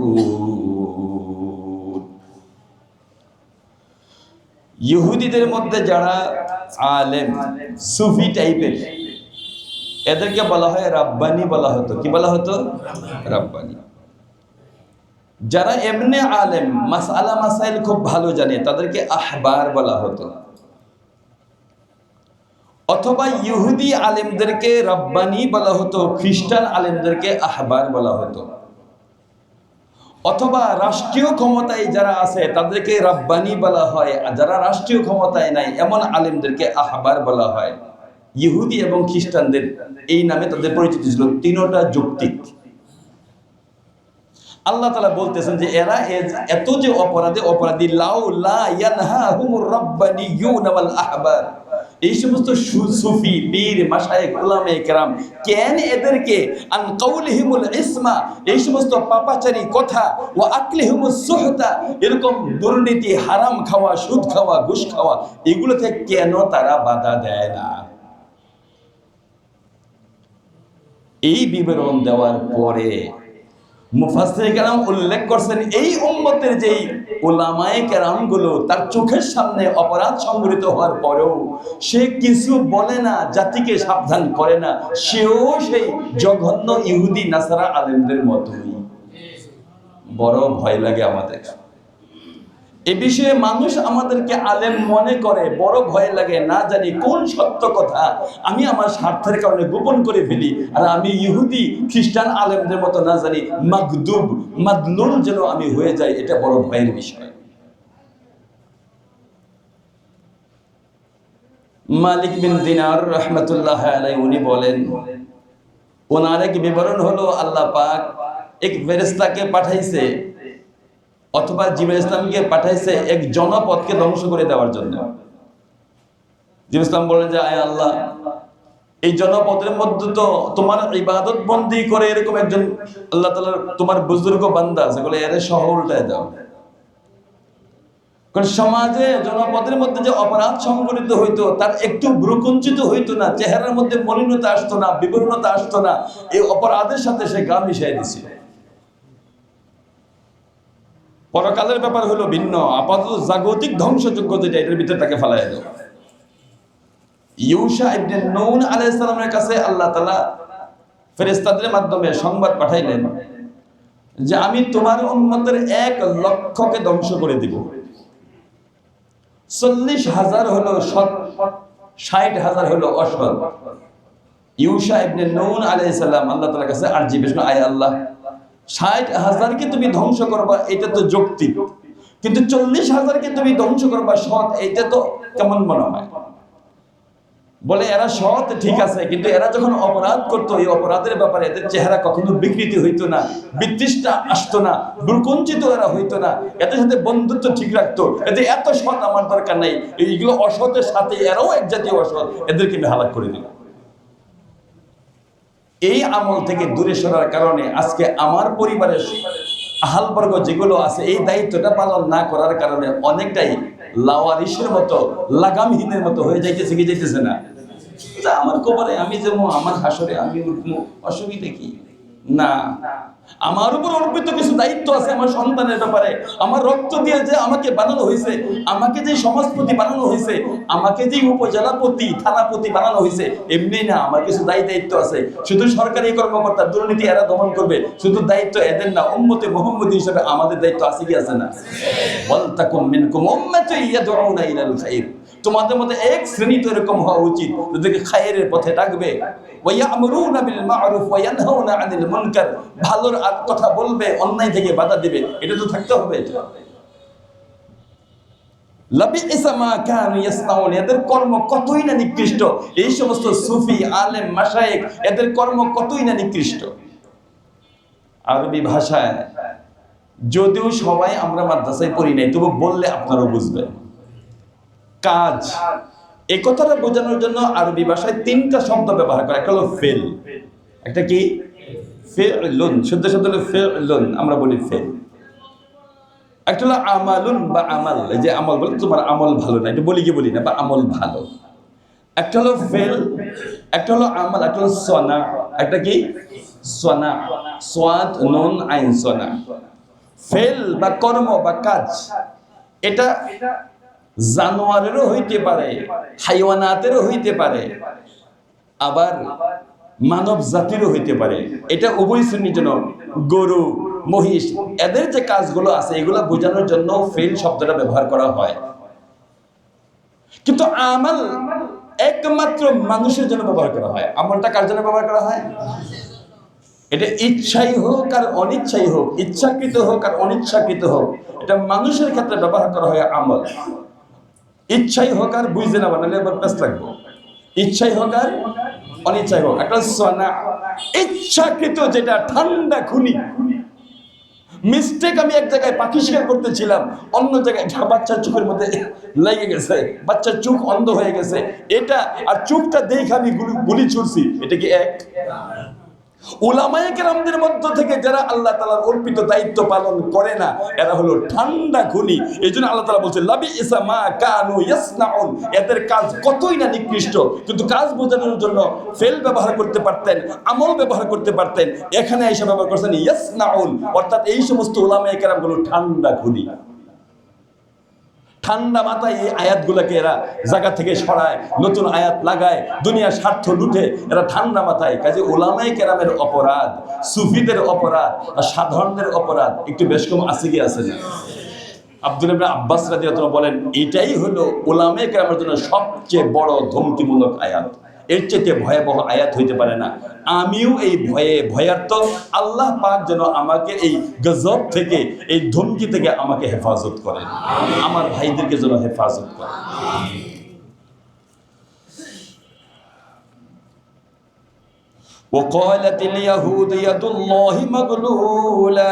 ইহুদিদের মধ্যে যারা আলেম, সুফি টাইপের, এদেরকে বলা হয় রাব্বানি বলা হতো। কি বলা হতো? রাব্বানি। যারা এমনি আলেম, মাসআলা মাসাইল খুব ভালো জানে, তাদেরকে আহবার বলা হতো। অথবা ইহুদি আলেমদেরকে রাব্বানি বলা হতো, খ্রিস্টান আলেমদেরকে আহবার বলা হতো। অথবা রাষ্ট্রীয় ক্ষমতায় যারা আছে তাদেরকে রাব্বানি বলা হয়, আর যারা রাষ্ট্রীয় ক্ষমতায় নাই এমন আলেমদেরকে আহবার বলা হয়। ইহুদি এবং খ্রিস্টানদের এই নামে তাদের পরিচিতি ছিল। তিনটা যৌক্তিক। আল্লাহ তাআলা বলতেছেন যে এরা এত যে অপরাধী, লাউলা ইয়ানহাহুমুর রাব্বানিয়ুনা ওয়াল আহবার, এই সমস্ত সুফি, পীর, মাশায়েখ, উলামা কেরাম কেন এদেরকে আন কাউলিহিমুল ইসমা, এই সমস্ত পাপাচারী কথা, ওয়া আকলিহিমুস সুহতা, এরকম দুর্নীতি, হারাম খাওয়া, সুদ খাওয়া, ঘুষ খাওয়া, এগুলোতে কেন তারা বাধা দেয় না? এই বিবরণ দেওয়ার পরে মুফাসসির কেরাম উল্লেখ করছেন এই উম্মতের যেই উলামায়ে কেরামগুলো তার চোখের সামনে অপরাধ সংঘটিত হওয়ার পরেও সে কিছু বলে না, জাতিকে সাবধান করে না, সেও সেই জঘন্য ইহুদি নাসারা আলেমদের মতোই। বড় ভয় লাগে আমাদের এ বিষয়ে। মানুষ আমাদেরকে আলেম মনে করে, বড় ভয় লাগে, না জানি কোন সত্য কথা আমি আমার স্বার্থের কারণে গোপন করে ফেলি, আর আমি ইহুদি খ্রিস্টান আলেমদের মতো না জানি মাগদুব মাদলুল যেন আমি হয়ে যাই, এটা বড় ভয়ের বিষয়। মালিক বিন দিনার রাহমাতুল্লাহ আলাইহি উনি বলেন, ওনার এক বিবরণ হলো আল্লাহ পাক এক ফেরেশতাকে পাঠাইছে, অথবা জিবরাইল ইসলামকে পাঠাইছে এক জনপদকে ধ্বংস করে দেওয়ার জন্য। জিবরাইল ইসলাম বলেন যে আয় আল্লাহ, এই জনপদের মধ্যে তো তোমার ইবাদত বন্দি করে এরকম একজন আল্লাহ তাআলার তোমার বুজুর্গ বান্দা আছে, বলে এর সহ উল্টায় দাও। কারণ সমাজে জনপদের মধ্যে যে অপরাধ সংঘটিত হইতো তার একটু ভ্রুকুঞ্চিত হইতো না, চেহারার মধ্যে মলিনতা আসতো না, বিবর্ণতা আসতো না, এই অপরাধের সাথে সে গা মিশাই দিছিল। পরকালের ব্যাপার হলো ভিন্ন, আপাতত জাগতিক ধ্বংসযোগ্য যেটা এটার ভিতরে তাকে ফেলাই দাও। ইউশা ইবনে নূন আলাইহিস সালামের কাছে আল্লাহ তাআলা ফেরেশতাদের মাধ্যমে সংবাদ পাঠাইলেন যে আমি তোমার উম্মতের 1,00,000কে ধ্বংস করে দিব। 40,000 হলো সৎ, 60,000 হলো অসৎ। ইউশা ইবনে নূন আলাইহিস সালাম আল্লাহ তাআলার কাছে আরজি পেশ করেন, আয় আল্লাহ, 60,000কে তুমি ধ্বংস করবা এটা তো যৌক্তিক, কিন্তু 40,000কে তুমি ধ্বংস করবা সৎ, এটা তো কেমন মনে হয়? বলে এরা সৎ ঠিক আছে, কিন্তু এরা যখন অপরাধ করতো এই অপরাধের ব্যাপারে এদের চেহারা কখনো বিকৃতি হইতো না, বিতৃষ্ণা আসতো না, দুর্কঞ্চিত এরা হইতো না, এদের সাথে বন্ধুত্ব ঠিক রাখতো। এদের এত সৎ আমার দরকার নাই, এইগুলো অসতের সাথে এরাও এক জাতীয় অসৎ, এদেরকে আমি হালাক করে দিলাম। এই আমল থেকে দূরে সরার কারণে আজকে আমার পরিবারের আহালবর্গ যেগুলো আছে এই দায়িত্বটা পালন না করার কারণে অনেকটাই লাওয়ারিসের মতো, লাগামহীনের মতো হয়ে যাইতেছে কি যাইতেছে না? আমার কবরে আমি যেমন, আমার হাসরে আমি উঠবো, অসুবিধা কি? না, আমার উপর অর্পিত কিছু দায়িত্ব আছে আমার সন্তানের ব্যাপারে। আমার রক্ত দিয়ে যে আমাকে বানানো হয়েছে, আমাকে যে সমাজপতি বানানো হয়েছে, আমাকে যে উপজেলাপতি থানাপতি বানানো হয়েছে, এমনি না, আমার কিছু দায়িত্ব আছে। শুধু সরকারি কর্মকর্তা দুর্নীতি এরা দমন করবে, শুধু দায়িত্ব এদের না, উম্মতে মুহাম্মদী হিসেবে আমাদের দায়িত্ব আছে কি আছে না? ওয়ালতাকুম মিনকুম উম্মাতুন ইয়াদউনা ইলাল খায়র, তোমাদের মধ্যে এক শ্রেণী তো এরকম হওয়া উচিত যাদেরকে খায়রের পথে ডাকবে, ওয়ায়ামুরুনা বিল মা'রুফ ওয়া ইয়ানহাউনা আনিল মুনকার, ভালোর কথা বলবে, অন্যায় থেকে বাধা দিবে, এটা তো থাকতে হবে। লাবিইসা মা কানু ইয়াসনাউন, এদের কর্ম কতই না নিকৃষ্ট। এই সমস্ত সুফি আলেম মাশায়েখ এদের কর্ম কতই না নিকৃষ্ট। আরবি ভাষায় যদিও সবাই আমরা মাদ্রাসায় পড়ি নাই, তবু বললে আপনারাও বুঝবেন। কাজ, এই কথাটা বোঝানোর জন্য আরবি ভাষায় 3টা শব্দ ব্যবহার করে। একটা হলো ফেল, একটা কি ফেলুন, শুদ্ধ শব্দ হলো ফেলুন, আমরা বলি ফেল। একটা হলো আমালুন বা আমাল, এই যে আমল বলে তোমার আমল ভালো না, এটা বলি কি বলি না, বা আমল ভালো। একটা হলো ফেল, একটা হলো আমাল, একটা হলো সনা, একটা কি সনা, সোয়াদ নুন আইন সনা। ফেল বা কর্ম বা কাজ, এটা জানোয়ারেরও হইতে পারে, হাইওয়ানাতেরও হইতে পারে, আবার মানব জাতিরও হইতে পারে। এটা উভয় শ্রেণীর জন্য, গরু মহিষ এদের যে কাজগুলো আছে এগুলো বোঝানোর জন্য ফেল শব্দটা ব্যবহার করা হয়। কিন্তু আমাল একমাত্র মানুষের জন্য ব্যবহার করা হয়। আমলটা কার জন্য ব্যবহার করা হয়? এটা ইচ্ছাই হোক আর অনিচ্ছাই হোক, ইচ্ছাকৃত হোক আর অনিচ্ছাকৃত হোক, এটা মানুষের ক্ষেত্রে ব্যবহার করা হয় আমল। ইচ্ছাই হোক আর বুঝতে না বানালে আবার ব্যস্ত লাগবো, ইচ্ছাই হোক আর অনিচ্ছাই হোক। একটা সনা, ইচ্ছাকৃত, যেটা ঠান্ডা খুনি মিস্টেক, আমি এক জায়গায় পাখি শিকার করতেছিলাম, অন্য জায়গায় বাচ্চার চোখের মধ্যে লেগে গেছে, বাচ্চার চোখ অন্ধ হয়ে গেছে, এটা আর চোখটা দেখে আমি গুলি ছুড়ছি, এটা কি এক? উলামায়ে কেরামদের মধ্য থেকে যারা আল্লাহ তাআলার অর্পিত দায়িত্ব পালন করে না, এরা হলো ঠান্ডা খুনি। এইজন্য আল্লাহ তাআলা বলছেন লাবি ইসা মা কানু ইয়াসনাউন, এদের কাজ কতই না নিকৃষ্ট। কিন্তু কাজ বোঝানোর জন্য ফেল ব্যবহার করতে পারতেন, আমল ব্যবহার করতে পারতেন, এখানে এসে ব্যবহার করছেন ইয়াসনাউন, অর্থাৎ এই সমস্ত উলামায়ে কেরামগুলো ঠান্ডা খুনি। ঠান্ডা মাথায় এই আয়াতগুলোকে এরা জায়গা থেকে সরায়, নতুন আয়াত লাগায়, দুনিয়ার স্বার্থ লুটে, এরা ঠান্ডা মাথায়। কাজে উলামায়ে কেরামের অপরাধ, সুফিদের অপরাধ আর সাধারণদের অপরাধ একটু বেশ কম আছে কি আছে না? আব্দুল ইবনে আব্বাস রাদিয়াল্লাহু আনহু বলেন, এটাই হলো উলামায়ে কেরামের জন্য সবচেয়ে বড় ধমকিমূলক আয়াত। এর চেয়ে ভয়াবহ আয়াত হইতে পারে না। আমিও এই ভয়ার্ত, আল্লাহ পাক যেন আমাকে এই গজব থেকে, এই ধমকি থেকে আমাকে হেফাজত করেন, আমার ভাইদেরকে যেন হেফাজত করেন। وقالت اليهود يد الله مغلولة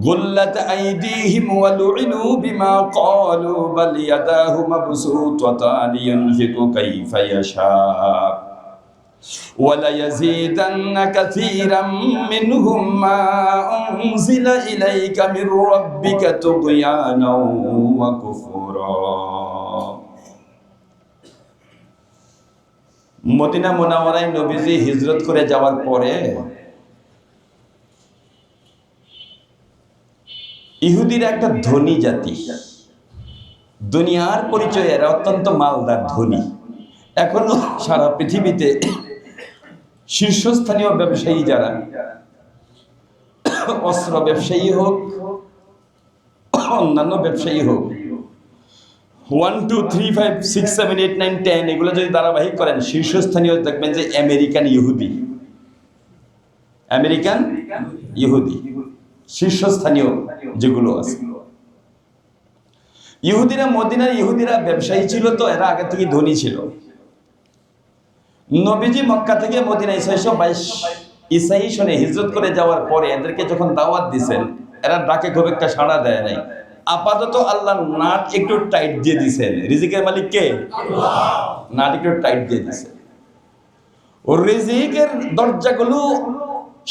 غلت أيديهم ولعنوا بما قالوا بل يداه مبسوطتان ينفق كيف يشاء وليزيدن كثيرا منهم ما أنزل إليك من ربك طغيانا وكفرا। মদিনা মুনাওয়ারায় নবীজি হিজরত করে যাওয়ার পরে ইহুদিরা একটা ধনী জাতি, দুনিয়ার পরিচয়ে এরা অত্যন্ত মালদার ধনী। এখনো সারা পৃথিবীতে শীর্ষস্থানীয় ব্যবসায়ী যারা, অস্ত্র ব্যবসায়ী হোক, অন্যান্য ব্যবসায়ী হোক, 1 2 3 5 6 7 8 9 10 এগুলো যদি ধারাবাহিক করেন, শীর্ষস্থানীয় দেখবেন যে আমেরিকান ইহুদি, আমেরিকান ইহুদি শীর্ষস্থানীয় যেগুলো আছে। ইহুদিরা, মদিনার ইহুদিরা ব্যবসায়ী ছিল, তো এরা আগে থেকে ধনী ছিল। নবীজি মক্কা থেকে মদিনায় 622 ঈসাই সনে হিজরত করে যাওয়ার পরে এদেরকে যখন দাওয়াত দিয়েছেন, এরা ডাকে খুব একটা সাড়া দেয় নাই। আপাতত আল্লাহ নাট একটু টাইট দিয়ে দিয়েছেন। রিজিকের মালিক কে? আল্লাহ। নাট একটু টাইট দিয়ে দিয়েছেন, ও রিজিকের দরজাগুলো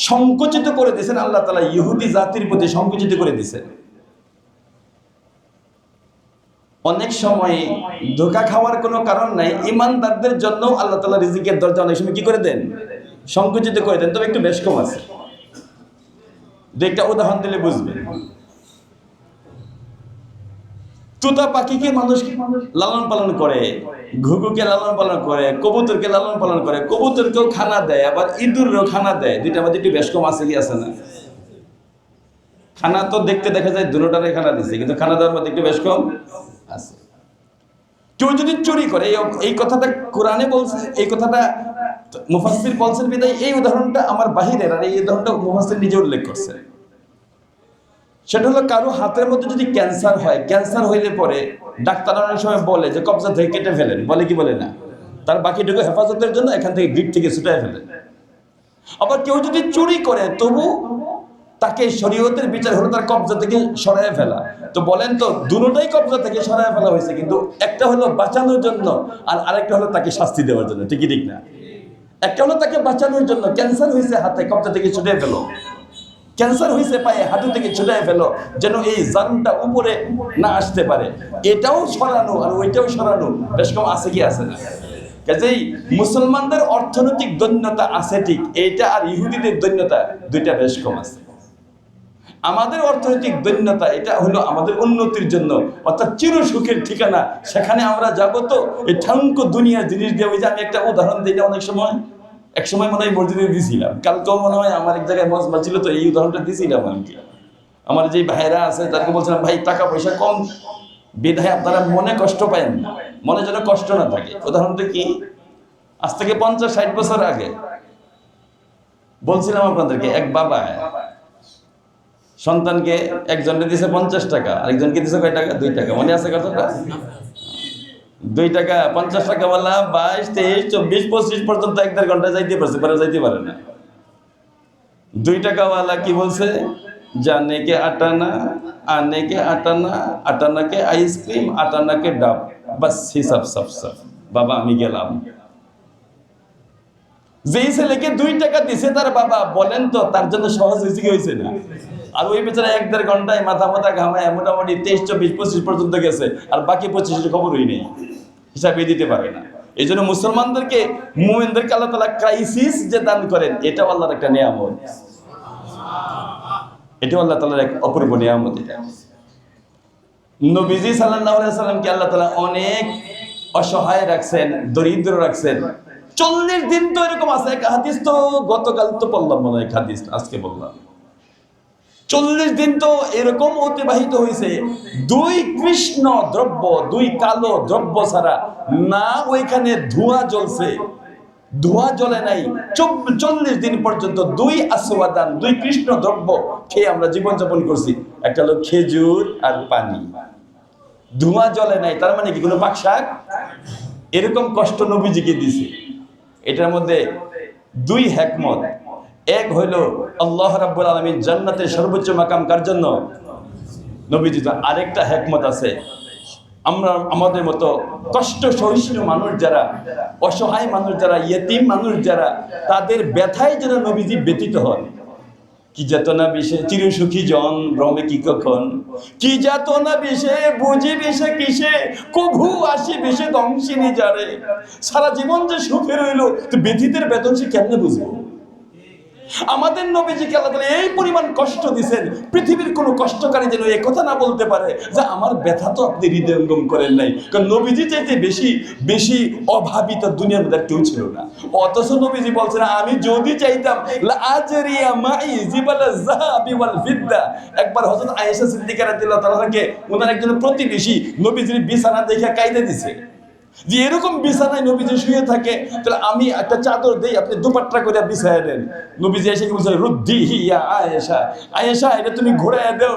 সংকুচিত করে দিয়েছেন আল্লাহ তাআলা, ইহুদি জাতির প্রতি সংকুচিত করে দিয়েছেন। অনেক সময় ধোঁকা খাওয়ার কোনো কারণ নাই, ইমানদারদের জন্য আল্লাহ তাআলা রিজিকের দরজা অনেক সময় কি করে দেন? সংকুচিত করে দেন, তবে একটু বেশ কম আছে। একটা উদাহরণ দিলে বুঝবেন। তোতা পাখিকে মানুষ লালন পালন করে, ঘুঘুকে লালন পালন করে, কবুতরকে লালন পালন করে, কবুতরকেও খানা দেয়, আবার ইঁদুরও খানা দেয়। দুইটার মধ্যে একটু বেশ কম আছে কি আছে না? খানা তো দেখতে দেখা যায় দুটোটারে খানা দিচ্ছে, কিন্তু খানা দেওয়ার মধ্যে একটু বেশ কম আছে। কেউ যদি চুরি করে, এই কথাটা কোরআনে বলছে, এই কথাটা মুফাসসির বলছেন বিদায় এই উদাহরণটা আমার বাহিরের, আর এই উদাহরণটা মুফাসসির নিজে উল্লেখ করছে। সেটা হলো, কারো হাতের মধ্যে যদি ক্যান্সার হয়, ক্যান্সার হইলে পরে ডাক্তার অনেক সময় বলে যে কবজা থেকে কেটে ফেলেন, বলে কি বলে না? তার বাকিটুকু হেফাজতের জন্য এখান থেকে গ্রিপ থেকে ছুটায় ফেলেন। আবার কেউ যদি চুরি করে, তবু তাকে শরীয়তের বিচার হলো তার কবজা থেকে সরায় ফেলা। তো বলেন তো, দুটোটাই কবজা থেকে সরায় ফেলা হয়েছে, কিন্তু একটা হলো বাঁচানোর জন্য আর আরেকটা হলো তাকে শাস্তি দেওয়ার জন্য, ঠিক ঠিক না? একটা হলো তাকে বাঁচানোর জন্য, ক্যান্সার হয়েছে হাতে, কবজা থেকে ছুটে ফেলো। ক্যান্সার হয়েছে পায়ে, হাঁটু থেকে ছুটায় ফেলো, যেন এই জানটা উপরে না আসতে পারে। এটাও সরানো আর ওইটাও সরানো বেশ কম আছে কি আছে না? কাজেই মুসলমানদের অর্থনৈতিক দৈন্যতা আছে ঠিক, এইটা আর ইহুদিদের দৈন্যতা দুইটা বেশ কম আছে। আমাদের অর্থনৈতিক দৈন্যতা এটা হলো আমাদের উন্নতির জন্য, অর্থাৎ চির সুখের ঠিকানা, সেখানে আমরা যাবো। তো এই ঠাঙ্ক দুনিয়ার জিনিস দিয়ে, ওই যে আমি একটা উদাহরণ দিই, অনেক সময় এক সময় মনে হয় মসজিদে দিয়েছিলাম, কালকেও মনে হয় আমার এক জায়গায় মজমা ছিল, তো এই উদাহরণটা দিয়েছিলাম আমি। আমার যে ভাইরা আছে তাদেরকে বলছিলাম, ভাই টাকা পয়সা কম বিধায় আপনারা মনে কষ্ট পায়েন না, মনে যেন কষ্ট না থাকে। উদাহরণটা কি? আজ থেকে 50-60 বছর আগে বলছিলাম আপনাদেরকে, এক বাবা সন্তানকে একজনকে দিয়েছে 50 টাকা, আরেকজনকে দিয়েছে কয় টাকা? 2 টাকা। মনে আছে কথাটা? 2 টাকা 50 টাকা বলা 22 23 24 25 পর্যন্ত 1-1.5 ঘন্টা যাইতে পারছে, পরে যাইতে পারে না। 2 টাকাওয়ালা কি বলছে? जाने के आटाना, आने के आटाना, आटाना के आइसक्रीम, आटाना के डाब, बस हिसाब सब सब। बाबा আমি গেলাম। যেই ছেলেকে 2 টাকা দিছে তার বাবা, বলেন তো তার জন্য সহজ হয়েছে কি হয়েছে না? আর ওই বেচারা 1-1.5 ঘন্টায় মাথা মাথা ঘামায় মোটামুটি 23, 24, 25 পর্যন্ত গেছে, আর বাকি 25 খবরই নেই, হিসাবে দিতে পারে না। এই জন্য মুসলমানদেরকে, মুমিনদেরকে আল্লাহ তাআলা ক্রাইসিস যে দান করেন, এটাও আল্লাহর একটা নিয়ামত। এটাও আল্লাহ তাআলার এক অপূর্ব নিয়ামত। এটা নবীজি সাল্লাল্লাহু আলাইহি সাল্লামকে আল্লাহ তাআলা অনেক অসহায় রাখছেন, দরিদ্র রাখছেন। 40 দিন তো এরকম আছে। এক হাদিস তো গতকাল তো বললাম, মনে হয় হাদিস আজকে বললাম, 40 দিন তো এরকম অতিবাহিত হয়েছে, 2 কৃষ্ণ দ্রব্য, 2 কালো দ্রব্য ছাড়া না ওইখানে ধোঁয়া জ্বলছে, ধোঁয়া জ্বলে নাই। 40 দিন পর্যন্ত 2 আসওয়াদান, 2 কৃষ্ণ দ্রব্য খেয়ে আমরা জীবনযাপন করছি। একটা হলো খেজুর আর পানি, ধোঁয়া জ্বলে নাই। তার মানে কি কোনো পাকশাক? এরকম কষ্ট নবীজিকে দিছে। এটার মধ্যে 2 হিকমত। এক হইল আল্লাহ রাব্বুল আলামিন জান্নাতের সর্বোচ্চ মাকাম কার জন্য? নবীজি। আরেকটা হিকমত আছে, আমরা আমাদের মতো কষ্ট সহিষ্ণু মানুষ যারা, অসহায় মানুষ যারা, ইয়েতিম মানুষ যারা, তাদের ব্যথায় যেন নবীজি ব্যথিত হন। কি যাতনা বিষে চিরসুখী জন রমে কি কখন, কি যাতনা বিষে বুঝি বিষে কিসে, কভু আসি বিষে ধ্বংসিনী যারে। সারা জীবন যে সুখে রইল, তো ব্যথিতের বেদন সে কেমনে বুঝবো? আমাদের নবীজিকে আল্লাহ তাআলা এই পরিমাণ কষ্ট দিয়েছেন, পৃথিবীর কোনো কষ্টকারী যেন এই কথা না বলতে পারে যে আমার ব্যথা তো আপনি হৃদয়ঙ্গম করেন নাই। কারণ নবীজি চাইতে বেশি বেশি অভাবিত দুনিয়ার মধ্যে কেউ ছিল না। অথচ নবীজি বলছেন, আমি যদি চাইতাম লা আজরিয়া মাই জিবাল যাহাবি ওয়াল ফিদ্দা। একবার হযরত আয়েশা সিদ্দিকা রাদিয়াল্লাহু তাআলা থেকে ওনার একজন প্রতিবেশী নবীজির বিছানা দেখে কাইদা দিছে যে এরকম বিছানায় নবীজি শুয়ে থাকে, তাহলে আমি একটা চাদর দেই, আপনি দুপাট্টা করে বিছায় দেন। নবীজি এসে কি বলছে, রুদ্দিহি ইয়া আয়েশা, আয়েশা এটা তুমি ঘোরায় দাও।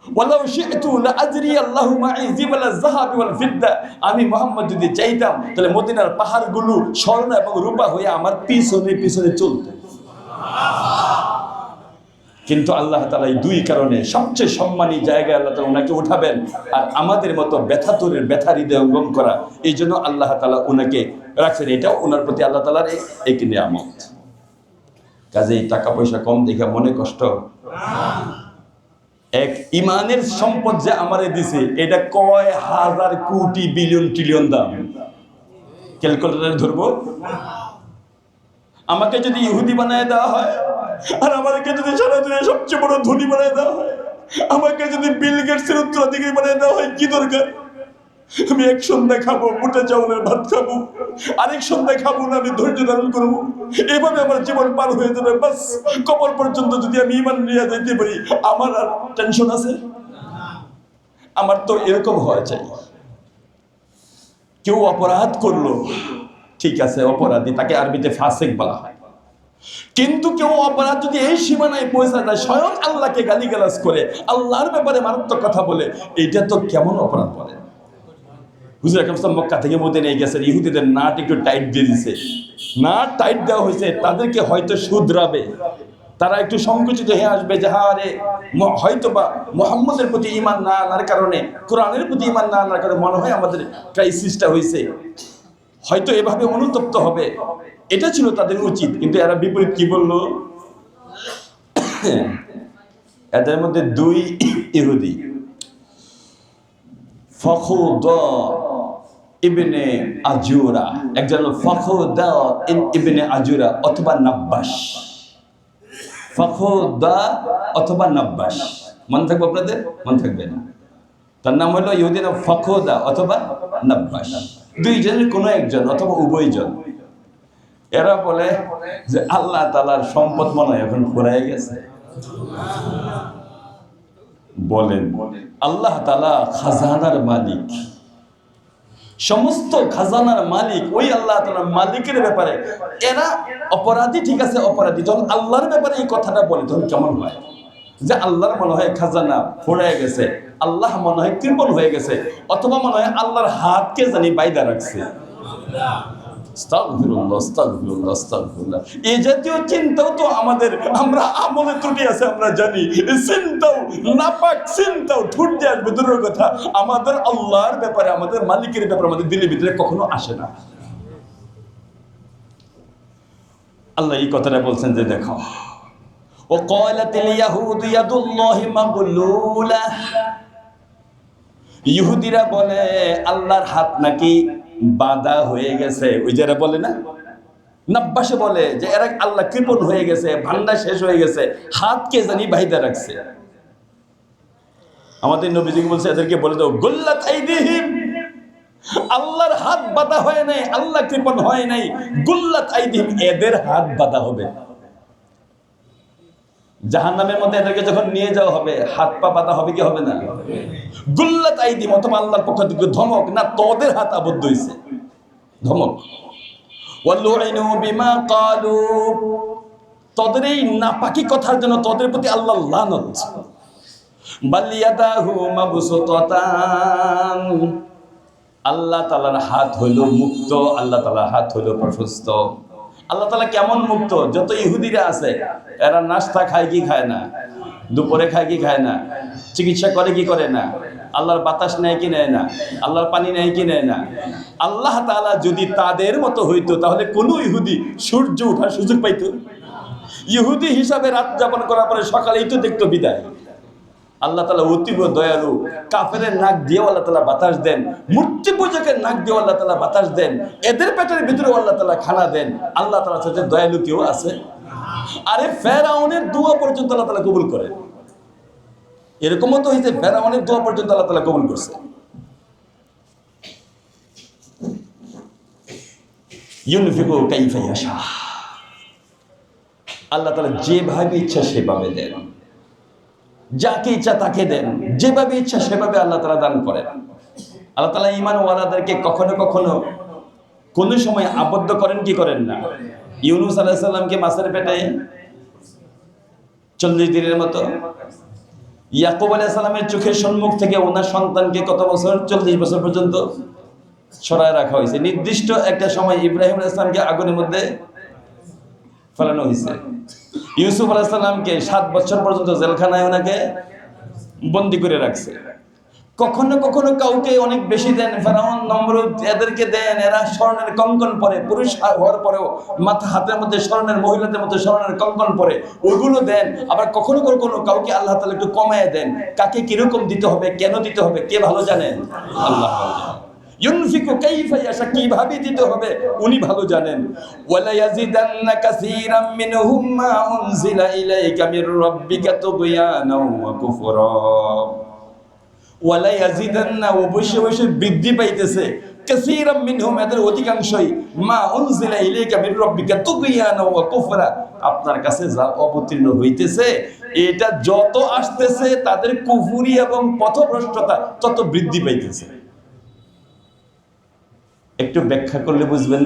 ওয়ালাউ শি'তু লা আজরি আল্লাহু মা'i জিবাল যাহাবি ওয়াল ফিদ্দা। আমি মুহাম্মদ যদি চাইতাম তাহলে মদিনার পাহাড়গুলো স্বর্ণ এবং রূপা হয়ে আমার পিছনে পিছনে চলতো। কিন্তু আল্লাহ তাআলা এই 2 কারণে সবচেয়ে সম্মানী জায়গায় আল্লাহ তাআলা ওনাকে উঠাবেন, আর আমাদের মতো ব্যথাতুরের ব্যথা হৃদয়ঙ্গম করা, এই জন্য আল্লাহ তাআলা ওনাকে রাখছেন। এটাও ওনার প্রতি আল্লাহ তাআলার এক নিয়ামত। কাজেই টাকা পয়সা কম দেখে মনে কষ্ট, এক ইমানের সম্পদ যে আমারে দিছে, এটা কয় হাজার কোটি বিলিয়ন ট্রিলিয়ন দাম, ক্যালকুলেটরে ধরবো। আমাকে যদি ইহুদি বানায় দেওয়া হয়, আর আমাকে যদি সারা দুনিয়ার সবচেয়ে বড় ধনী বানায় দেওয়া হয়, আমাকে যদি বিল গেটসের উত্তরাধিকারী বানায় দেওয়া হয়, কি দরকার? আমি এক সন্ধ্যা খাবো মোটা চাউলের ভাত খাবো, আরেক সন্ধ্যা খাবো না, আমি ধৈর্য ধারণ করবো, এভাবে আমার জীবন পার হয়ে যাবে। বাস কবর পর্যন্ত যদি আমি ঈমান নিয়ে যাইতে পারি, আমার আর টেনশন আছে? আমার তো এরকম হওয়া চাই। কেউ অপরাধ করলো, ঠিক আছে অপরাধী, তাকে আরবিতে ফাসিক বলা হয়। কিন্তু কেউ অপরাধ যদি এই সীমানায় পৌঁছা যায়, স্বয়ং আল্লাহকে গালিগালাজ করে, আল্লাহর ব্যাপারে মারাত্মক কথা বলে, এইটা তো কেমন অপরাধ বলে? হুজুর আকরাম সাল্লাল্লাহু মক্কা থেকে মদিনায় নিয়ে গেছেন, ইহুদিদের নাট একটু টাইট দিয়ে দিয়েছে। নাট টাইট দেওয়া হয়েছে, তাদেরকে হয়তো শুধরাবে, তারা একটু সংকুচিত হয়ে আসবে যে হ্যাঁ রে, হয়তো বা মুহাম্মদের প্রতি ঈমান না আনার কারণে, কোরআনের প্রতি ঈমান না আনার কারণে মনে হয় আমাদের ক্রাইসিসটা হয়েছে, হয়তো এভাবে অনুতপ্ত হবে। এটা ছিল তাদের উচিত। কিন্তু এরা বিপরীত কি বলল? এদের মধ্যে 2 ইহুদি, ফখুদা ইবনে আজুরা, একজন হলো ফখুদা ইবনে আজুরা অথবা নাব্বাস। ফখুদা অথবা নাব্বাস, মনে থাকবে আপনাদের? মনে থাকবে না? তার নাম হলো ইহুদি নাম ফখুদা অথবা নাব্বাস। 2 জনের কোনো একজন অথবা উভয়জন। এরা বলে যে আল্লাহ তাআলার সম্পদ মনে হয় এখন ফুরায় গেছে। বলেন, আল্লাহ তাআলা খাজানার মালিক, সমস্ত খাজানার মালিক, ওই আল্লাহ তাআলার মালিকের ব্যাপারে এরা অপরাধী, ঠিক আছে অপরাধী, যখন আল্লাহর ব্যাপারে এই কথাটা বলে তখন কেমন হয়? যে আল্লাহর মনে হয় খাজানা ফুরায় গেছে, আল্লাহ মনে হয় কৃপণ হয়ে গেছে, অথবা মনে হয় আল্লাহর হাতকে জানি বাইদা রাখছে। আস্তাগফিরুল্লাহ, আস্তাগফিরুল্লাহ, আস্তাগফিরুল্লাহ। এই জাতীয় চিন্তাও তো আমাদের, আমরা আমলে ত্রুটি আছে আমরা জানি, চিন্তাও নাপাক, চিন্তাও ঠুট দিয়ে আসবে দূরের কথা, আমাদের আল্লাহর ব্যাপারে, আমাদের মালিকের ব্যাপারে আমাদের দিলের ভিতরে কখনো আসে না। আল্লাহ এই কথাটা বলছেন যে দেখো, ও ক্বালাতিল ইয়াহুদু ইয়াদুল্লাহি মাগলুলা, ইহুদিরা বলে আল্লাহর হাত নাকি বাঁধা হয়ে গেছে। ওই যারা বলে না, নাব্বাসে বলে যে এরা আল্লাহ কৃপণ হয়ে গেছে, ভান্ডার শেষ হয়ে গেছে, হাত কে জানি বাহিদা রাখছে। আমাদের নবীজি বলছে এদেরকে বলে দাও গুল্লাত আইদিহিম, আল্লাহর হাত বাঁধা হয় নাই, আল্লাহ কৃপণ হয় নাই, গুল্লাত আইদিহিম, এদের হাত বাঁধা হবে। জাহান্নামের মধ্যে এদেরকে যখন নিয়ে যাওয়া হবে, হাত পা বাঁধা হবে কি হবে না? গুল্লাত আইদিহিম, অথবা আল্লাহর পক্ষ থেকে ধমক, না তোদের হাত আবদ্ধ হইছে, ধমক। ওয়ালুইনু বিমা ক্বালু, তোদের এই নাপাকি কথার জন্য তোদের প্রতি আল্লাহর লানত। বাল ইয়াদাহু মাবসুতাতান, আল্লাহ তাআলার হাত হইল মুক্ত, আল্লাহ তাআলার হাত হইল প্রশস্ত। আল্লাহ তাআলা কেমন মুক্ত? যত ইহুদিরা আছে এরা নাস্তা খায় কি খায় না, দুপুরে খায় কি খায় না, চিকিৎসা করে কি করে না, আল্লাহর বাতাস নেয় কি নেয় না, আল্লাহর পানি নেয় কি নেয় না। আল্লাহ তাআলা যদি তাদের মতো হইতো তাহলে কোন ইহুদি সূর্য ওঠার সুযোগ পাইতো? ইহুদি হিসাবে রাত যাপন করার পরে সকালেই তো দেখতো বিদায়। আল্লাহ তাআলা অতীব দয়ালু, কাফেরের নাক দিয়েও আল্লাহ তাআলা বাতাস দেন, মূর্তি পূজকের নাক দিয়েও আল্লাহ তাআলা বাতাস দেন, এদের পেটের ভিতরেও আল্লাহ তাআলা খানা দেন। আল্লাহ তাআলার সাথে দয়ালু কেউ আছে? আরে ফেরাউনের দোয়া পর্যন্ত আল্লাহ তাআলা কবুল করেন। এরকমও তো হয়েছে ফেরাউনের দোয়া পর্যন্ত আল্লাহ তাআলা কবুল করছে। ইউনফিকু কাইফা ইয়াশা, আল্লাহ তাআলা যেভাবে ইচ্ছা সেভাবে দেন, যাকে ইচ্ছা তাকে দেন, যেভাবে ইচ্ছা সেভাবে আল্লাহ তাআলা দান করেন। আল্লাহ তাআলা ঈমান ওয়ালাদেরকে কখনো কখনো কোনো সময় আবদ্ধ করেন কি করেন না? ইউনূস আলাইহিস সালামকে মাছের পেটে 40 দিনের মতো, ইয়াকুব আলাইহিস সালামের চোখের সম্মুখ থেকে ওনার সন্তানকে কত বছর? 40 বছর পর্যন্ত সরায় রাখা হয়েছে। নির্দিষ্ট একটা সময় ইব্রাহিম আলাইহিস সালামকে আগুনের মধ্যে ফেলানো হয়েছে। ইউসুফ আলাইহিস সালামকে 7 বছর পর্যন্ত জেলখানায় ওনাকে বন্দী করে রাখছে। কখনো কখনো কাউকে অনেক বেশি দেন, ফেরাউন, নমরুদ এদেরকে দেন, এরা স্বর্ণের কঙ্কন পরে, পুরুষ হওয়ার পরেও মাথা হাতের মধ্যে স্বর্ণের, মহিলাদের মধ্যে স্বর্ণের কঙ্কন পরে, ওইগুলো দেন। আবার কখনো কখনো কাউকে আল্লাহ তাআলা একটু কমায় দেন। কাকে কিরকম দিতে হবে, কেন দিতে হবে, কে ভালো জানেন? আল্লাহ ভালো জানেন। ইউনফিকু কাইফা ইয়াশা, কিভাবে দিতে হবে উনি ভালো জানেন। ওয়ালা ইয়াজিদান্না কাসীরাম মিনহুম মা উনজিলা ইলাইকা মির রাব্বিকা তুগয়ানা ওয়া কুফরা, ওয়ালা ইয়াজিদান্না, অবশ্যই অবশ্যই বৃদ্ধি পাইতেছে, কাসীরাম মিনহুম, এদের অধিকাংশই, মা উনজিলা ইলাইকা মির রাব্বিকা তুগয়ানা ওয়া কুফরা, আপনার কাছে যা অবতীর্ণ হইতেছে এটা যত আসতেছে তাদের কুফরি এবং পথভ্রষ্টতা তত বৃদ্ধি পাইতেছে। একটু ব্যাখ্যা করলে বুঝবেন।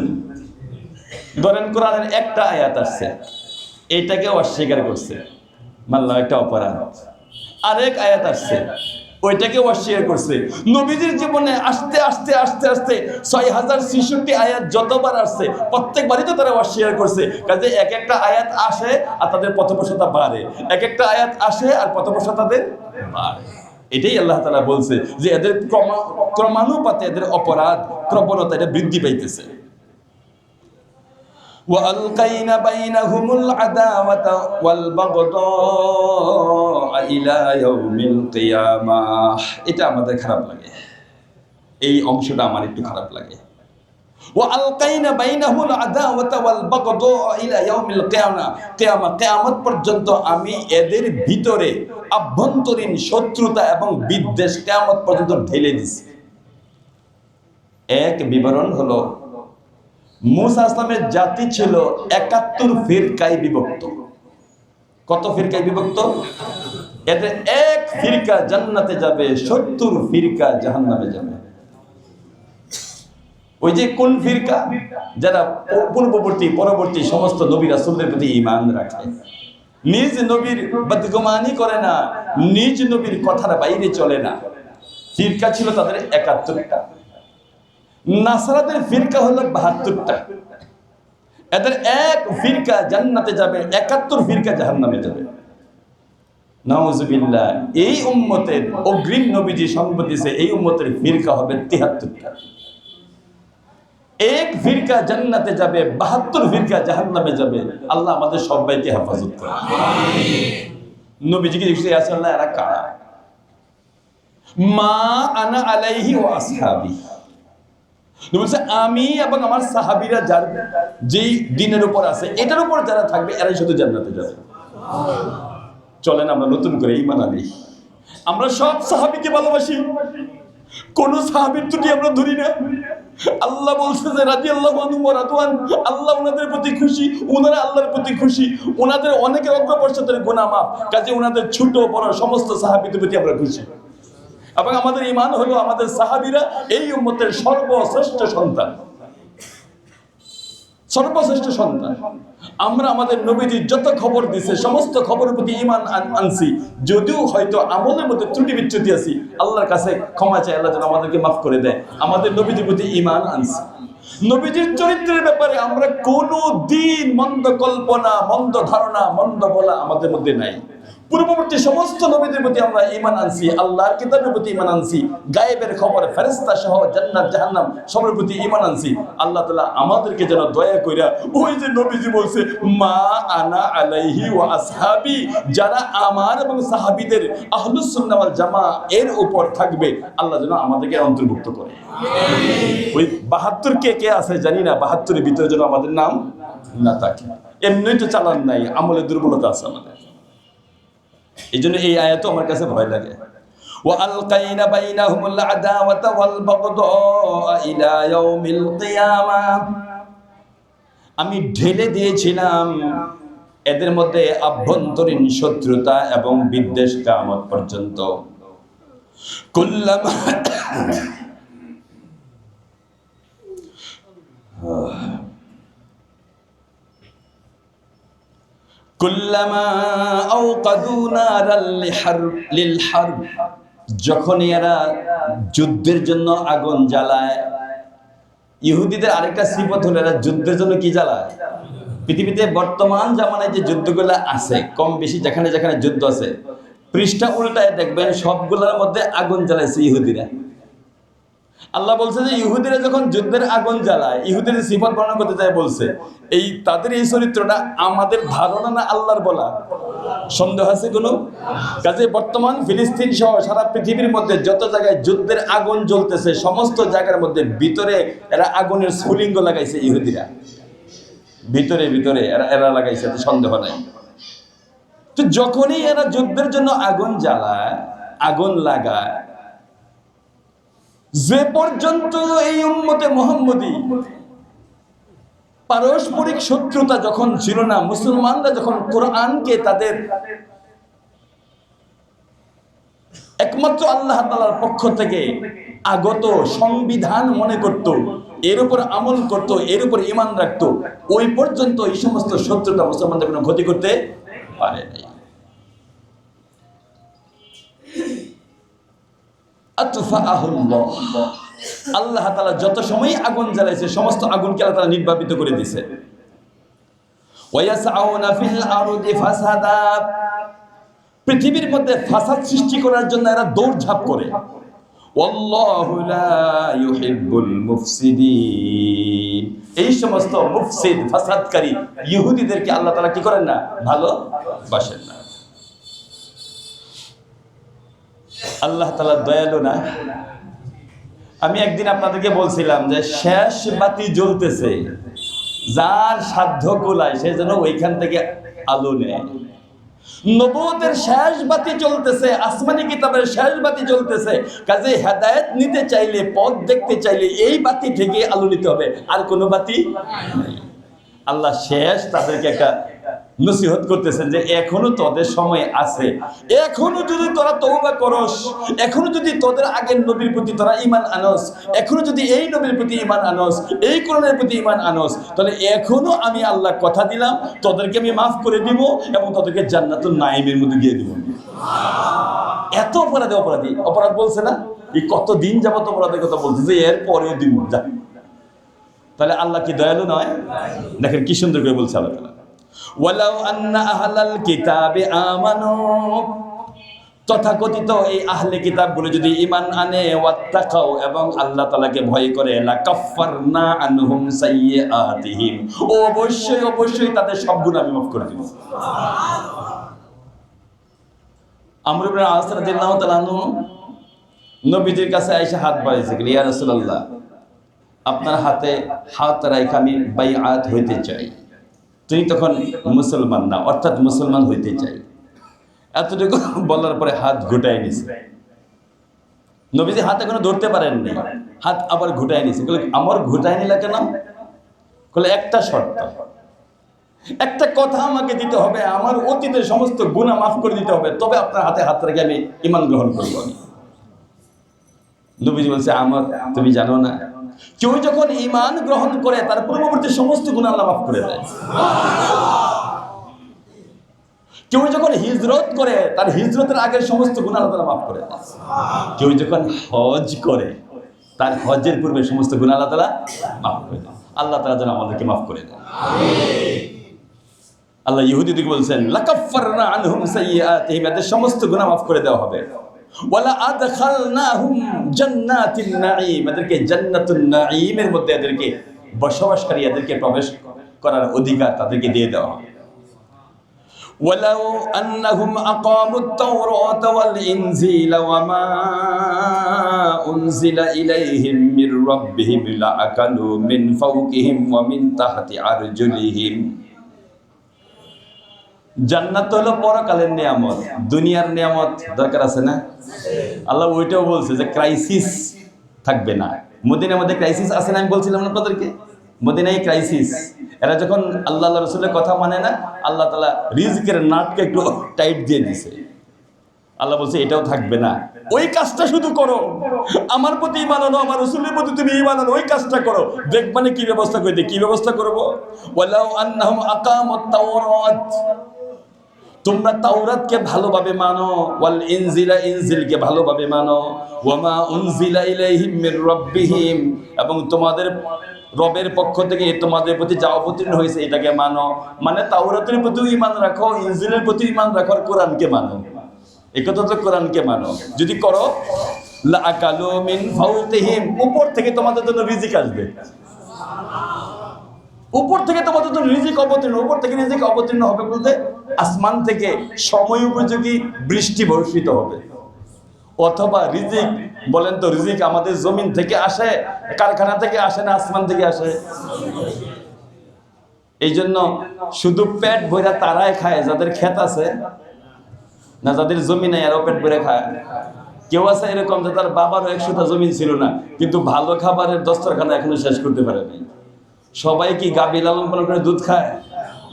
ধরেন কোরআনের একটা আয়াত আসছে, এটাকে অস্বীকার করছে, মানলাম একটা অপরাধ। আরেক আয়াত আসছে, ওইটাকে অস্বীকার করছে। নবীজির জীবনে আস্তে আস্তে আস্তে আস্তে 6066 আয়াত যতবার আসছে প্রত্যেকবারই তো তারা অস্বীকার করছে। কাজে এক একটা আয়াত আসে আর তাদের পথভ্রষ্টতা বাড়ে, এক একটা আয়াত আসে আর পথভ্রষ্টতা তাদের বাড়ে। এটাই আল্লাহ তাআলা বলছে যে এদের ক্রমানুপাতে এদের অপরাধ প্রবণতা এটা বৃদ্ধি পাইতেছে। وَأَلْقَيْنَا بَيْنَهُمُ الْعَدَاوَةَ وَالْبَغْضَاءَ إِلَى يَوْمِ الْقِيَامَةِ, এটা আমাদের খারাপ লাগে, এই অংশটা আমার একটু খারাপ লাগে। وَأَلْقَيْنَا بَيْنَهُمُ الْعَدَاوَةَ وَالْبَغْضَاءَ إِلَى يَوْمِ الْقِيَامَةِ, কিয়ামত পর্যন্ত আমি এদের ভিতরে আভ্যন্তরীণ শত্রুতা এবং বিদ্বেষ কিয়ামত পর্যন্ত ঢেলে দিছি। এক বিবরণ হলো মূসা আসলামের জাতি ছিল 71 ফিরকায় বিভক্ত। কত ফিরকায় বিভক্ত? এতে এক ফিরকা জান্নাতে যাবে, 70 ফিরকা জাহান্নামে যাবে। ওই যে কোন ফিরকা? যারা পূর্ববর্তী পরবর্তী সমস্ত নবী রাসূলদের প্রতি ঈমান রাখে, নিজ নবীর বদগুমানি করে না, নিজ নবীর কথার বাইরে চলে না। ফিরকা ছিল তাদের 71টা। নাসারাদের ফিরকা হলো 72টা। এদের এক ফিরকা জান্নাতে যাবে, 71 ফিরকা জাহান্নামে যাবে। নাউযুবিল্লাহ। এই উম্মতের অগ্রিম নবীজি সংবাদ দিয়েছে এই উম্মতের ফিরকা হবে 73টা। এক ফিরকা জান্নাতে যাবে, 72 ফিরকা জাহান্নামে যাবে। আল্লাহ আমাদের সবাইকে হেফাজত করে। নবীজিকে জিজ্ঞেস করেছে, আল্লাহ এরা কারা? মা আনা আলাইহি ওয়া আসহাবি, বলছে আমি এবং আমার সাহাবীরা যার যেই দিনের উপর আছে এটার উপর যারা থাকবে এরাই শুধু জান্নাতে যাবে। চলেন আমরা নতুন করে ঈমান আনি। আমরা সব সাহাবীকে ভালোবাসি, কোন সাহাবীর ত্রুটি আমরা ধরি না। আল্লাহ বলছে যে রাদিয়াল্লাহু আনহু ওয়া রাদওয়ান, আল্লাহ ওনাদের প্রতি খুশি, ওনারা আল্লাহর প্রতি খুশি, ওনাদের অনেকের অগ্রপশ্চাতের গুনাহ মাফ, কাজে ওনাদের ছোট বড় সমস্ত সাহাবীদের প্রতি আমরা খুশি। এবং আমাদের ঈমান হলো আমাদের সাহাবীরা এই উম্মতের সর্বশ্রেষ্ঠ সন্তান, সর্বশ্রেষ্ঠ সন্তান। আমরা আমাদের নবীজি যত খবর দিছে সমস্ত খবরের প্রতি ঈমান আনছি, যদিও হয়তো আমলের মধ্যে ত্রুটি বিচ্যুতি আছে, আল্লাহর কাছে ক্ষমা চাই, আল্লাহ যেন আমাদেরকে মাফ করে দেয়। আমাদের নবীজির প্রতি ঈমান আনছি। নবীজির চরিত্রের ব্যাপারে আমরা কোনো দিন মন্দ কল্পনা, মন্দ ধারণা, মন্দ বলা আমাদের মধ্যে নাই। পূর্ববর্তী সমস্ত নবীদের প্রতি আমরা ঈমান আনছি, আল্লাহর কিতাবের প্রতি ঈমান আনছি, গায়েবের খবর, ফেরেশতা সহ জান্নাত জাহান্নাম সবার প্রতি ঈমান আনছি। আল্লাহ তাআলা আমাদেরকে যেন দয়া কইরা ওই যে নবীজি বলছে মা আনা আলাইহি ওয়া আসহাবি, যারা আমার এবং সাহাবীদের আহলুস সুন্নাহ ওয়াল জামা এর উপর থাকবে, আল্লাহ যেন আমাদেরকে অন্তর্ভুক্ত করে। ওই 72 কে আছে জানি না, 72 এর ভিতরে যেন আমাদের নাম না থাকে। এমনিই তো চালান নাই, আমলে দুর্বলতা আছে আমাদের। এই জন্য এই আয়াতও আমার কাছে ভয় লাগে। وَأَلْقَيْنَا بَيْنَهُمُ الْعَدَاوَةَ وَالْبَغْضَاءَ إِلَى يَوْمِ الْقِيَامَةِ, আমি ঢেলে দিয়েছিলাম এদের মধ্যে আভ্যন্তরীণ শত্রুতা এবং বিদ্বেষ কিয়ামত পর্যন্ত। কুল্লামা কুল্লামা আওকাদু নারাল লিল হারব, যখন এরা যুদ্ধের জন্য আগুন জ্বালায়। ইহুদিদের আরেকটা সিফত হলো এরা যুদ্ধের জন্য কি জ্বালায়। পৃথিবীতে বর্তমান জামানায় যে যুদ্ধগুলো আছে, কম বেশি যেখানে যেখানে যুদ্ধ আছে, পৃষ্ঠা উল্টায় দেখবেন সবগুলোর মধ্যে আগুন জ্বালাইছে ইহুদিরা। আল্লাহ বলছে যে ইহুদিরা যখন যুদ্ধের আগুন জ্বালায়, ইহুদিদের সিফত বর্ণনা করতে যায়, বলছে এই তাদের এই চরিত্রটা আমাদের ধারণা না আল্লাহর বলা? সন্দেহ আছে কোনো? কাজে বর্তমান ফিলিস্তিন সহ সারা পৃথিবীর মধ্যে যত জায়গায় যুদ্ধের আগুন জ্বলতেছে সমস্ত জায়গার মধ্যে ভিতরে এরা আগুনের স্ফুলিঙ্গ লাগাইছে ইহুদিরা, ভিতরে ভিতরে এরা লাগাইছে, সন্দেহ নাই। তো যখনই এরা যুদ্ধের জন্য আগুন জ্বালায়, আগুন লাগায়, যে পর্যন্ত এই উম্মতে মুহাম্মদী পারস্পরিক শত্রুতা যখন ছিল না, মুসলমানরা যখন কোরআনকে তাদের একমাত্র আল্লাহ তাআলার পক্ষ থেকে আগত সংবিধান মনে করত, এর উপর আমল করত, এর উপর ঈমান রাখত, ওই পর্যন্ত এই সমস্ত শত্রুতা মুসলমানদের কোনো ক্ষতি করতে পারে নাই। আল্লাহ তাআলা যত সময় আগুন জ্বালাইছে সমস্ত আগুনকে আল্লাহ তাআলা নির্বাপিত করে দিয়েছে। ওয়ায়াসআউনা ফিল আরদি ফাসাদা, পৃথিবীর মধ্যে ফাসাদ সৃষ্টি করার জন্য এরা দৌড়ঝাঁপ করে। ওয়াল্লাহু লা ইউহিব্বুল মুফসিদিন, এই সমস্ত মুফসিদ ফাসাদকারী ইহুদিদেরকে আল্লাহ তাআলা কি করেন না, ভালোবাসেন না। আল্লাহ তাআলা দয়ালু না? আমি একদিন আপনাদেরকে বলছিলাম যে শেষ বাতি জ্বলতেছে, যার সাধ্য কুলায় সে যেন ওইখান থেকে আলো নেয়। নবুয়তের শেষ বাতি জ্বলতেছে, আসমানি কিতাবের শেষ বাতি জ্বলতেছে, কাজে হেদায়েত নিতে চাইলে, পথ দেখতে চাইলে এই বাতি থেকে আলো নিতে হবে, আর কোনো বাতি নেই। আল্লাহ শেষ তাদেরকে একটা নসিহত করতেছেন যে এখনো তোদের সময় আছে, এখনো যদি তোরা তওবা করস, এখনো যদি তোদের আগের নবীর প্রতি তোরা ঈমান আনস, এখনো যদি এই নবীর প্রতি ঈমান আনস, এই কোরআনের প্রতি ঈমান আনস, তাহলে এখনো আমি আল্লাহ কথা দিলাম তোদেরকে আমি মাফ করে দিব এবং তোদেরকে জান্নাতুল নাঈমের মধ্যে দিয়ে দিব। এত অপরাধ বলছে না, এই কতদিন যাবত অপরাধের কথা বলছে যে এর পরেও দিব যা। তাহলে আল্লাহ কি দয়ালু নয়? দেখেন কি সুন্দর করে বলছে আল্লাহ তাআলা, ওয়ালাউ আন্না আহলাল কিতাবি আমানু, তথাকথিত এই আহলে কিতাবগুলো যদি ঈমান আনে ওয়াত্তাকাও এবং আল্লাহ তাআলাকে ভয় করে লাকাফফারনা আনহুম সাইয়্যাতিহিম, অবশ্যই অবশ্যই তাদের সব গুনাহ আমি মাফ করে দেব। আমর ইবনে আস রাদিয়াল্লাহু তাআলা আনহু নবীজির কাছে আয়েশা হাত বাড়িয়েছে, ইয়া রাসূলুল্লাহ আপনার হাতে হাত রাখা আমি বাইআত হইতে চাই। তিনি তখন মুসলমান না, অর্থাৎ মুসলমান হইতে চাই। এতটুকু বলার পরে হাত ঘুটাই নিছে। নবীজি হাত এখনো ধরতে পারেননি, হাত আবার ঘুটাই নিছে। বলে আমার ঘুটাই নিলা কেন? বলে একটা শর্ত, একটা কথা আমাকে দিতে হবে, আমার অতীতের সমস্ত গুনাহ মাফ করে দিতে হবে, তবে আপনার হাতে হাত রেখে আমি ঈমান গ্রহণ করব। নবীজি বলছে আমার তুমি জানো না, কেউ যখন ঈমান গ্রহণ করে তার পূর্ববর্তী সমস্ত গুনাহ আল্লাহ মাফ করে দেয়। কেউ যখন হিজরত করে তার হিজরতের আগের সমস্ত গুনাহ আল্লাহ তাআলা মাফ করে দেয়। কেউ যখন হজ করে তার হজের পূর্বে সমস্ত গুনাহ আল্লাহ তাআলা মাফ করে দেয়। আল্লাহ তাআলা যেন আমাদেরকে মাফ করে দেয়। আল্লাহ ইহুদিদেরকে বলছেন লাকাফফারনা আনহুম সাইয়্যাতিহিম, এদের সমস্ত গুনাহ মাফ করে দেওয়া হবে। ওয়ালা আদখালনাহুম জান্নাতিন নাঈম, এদেরকে জান্নাতুন নাঈমের মধ্যে এদেরকে বসবাসকারী, এদেরকে প্রবেশ করার অধিকার তাদেরকে দিয়ে দেওয়া হবে। ওয়ালাউ আন্নাহুম আকামুত তাওরাতা ওয়াল ইনজিলা ওয়া মা উনজিলা ইলাইহিম মির রাব্বিহিম লাআকালু মিন ফাওকিহিম ওয়া মিন তাহতি আরজুলিহিম। জান্নাত হলো পরকালের নিয়ামত, দুনিয়ার নিয়ামত দরকার আছে না? আল্লাহ ওইটাও বলছে যে ক্রাইসিস থাকবে না। মদিনার মধ্যে ক্রাইসিস আছে না? আমি বলছিলাম আপনাদেরকে মদিনায় ক্রাইসিস। এরা যখন আল্লাহ রাসূলের কথা মানে না, আল্লাহ তাআলা রিজকের নাটকে একটু টাইট দিয়ে দিয়েছে। আল্লাহ বলছে এটাও থাকবে না, ওই কাজটা শুধু করো, আমার প্রতি ঈমান আনো, আমার রাসূলের প্রতি তুমি ঈমান আনো, ওই কাজটা করো, দেখবানে কি ব্যবস্থা করে দিই। কি ব্যবস্থা করব? ওয়ালাউ আন্নাহুম আকামুত তাওরাত, তোমরা তাওরাতকে ভালোভাবে মানো, ওয়াল ইনজিলা, ইনজিলকে ভালোভাবে মানো, ওয়া মা উনজিলা ইলাইহিম মির রাব্বিহিম, এবং তোমাদের রবের পক্ষ থেকে তোমাদের প্রতি যা অবতীর্ণ হয়েছে এটাকে মানো। মানে তাওরাতের প্রতি ঈমান রাখো, ইনজিলের প্রতি ঈমান রাখো, আর কোরআনকে মানো। একথা তো কোরআনকে মানো। যদি করো লাআকালু মিন ফাওকিহিম, উপর থেকে তোমাদের জন্য রিজিক আসবে। উপর থেকে তোমাদের জন্য রিজিক অবতীর্ণ, উপর থেকে রিজিক অবতীর্ণ হবে বলতে আসমান থেকে সময় উপযোগী বৃষ্টি বর্ষিত হবে। অথবা রিজিক বলেন তো, রিজিক আমাদের জমিন থেকে আসে, কারখানা থেকে আসে না আসমান থেকে আসে? এই জন্য শুধু পেট ভরা তারাই খায় যাদের ক্ষেত আছে, না যাদের জমি নেই আরও পেট ভরে খায়। কেউ আছে এরকম যে তার বাবারও 100টা জমি ছিল না, কিন্তু ভালো খাবারের দস্তরখানা এখনো শেষ করতে পারেনি। সবাই কি গাভী লালন পালন করে দুধ খায়,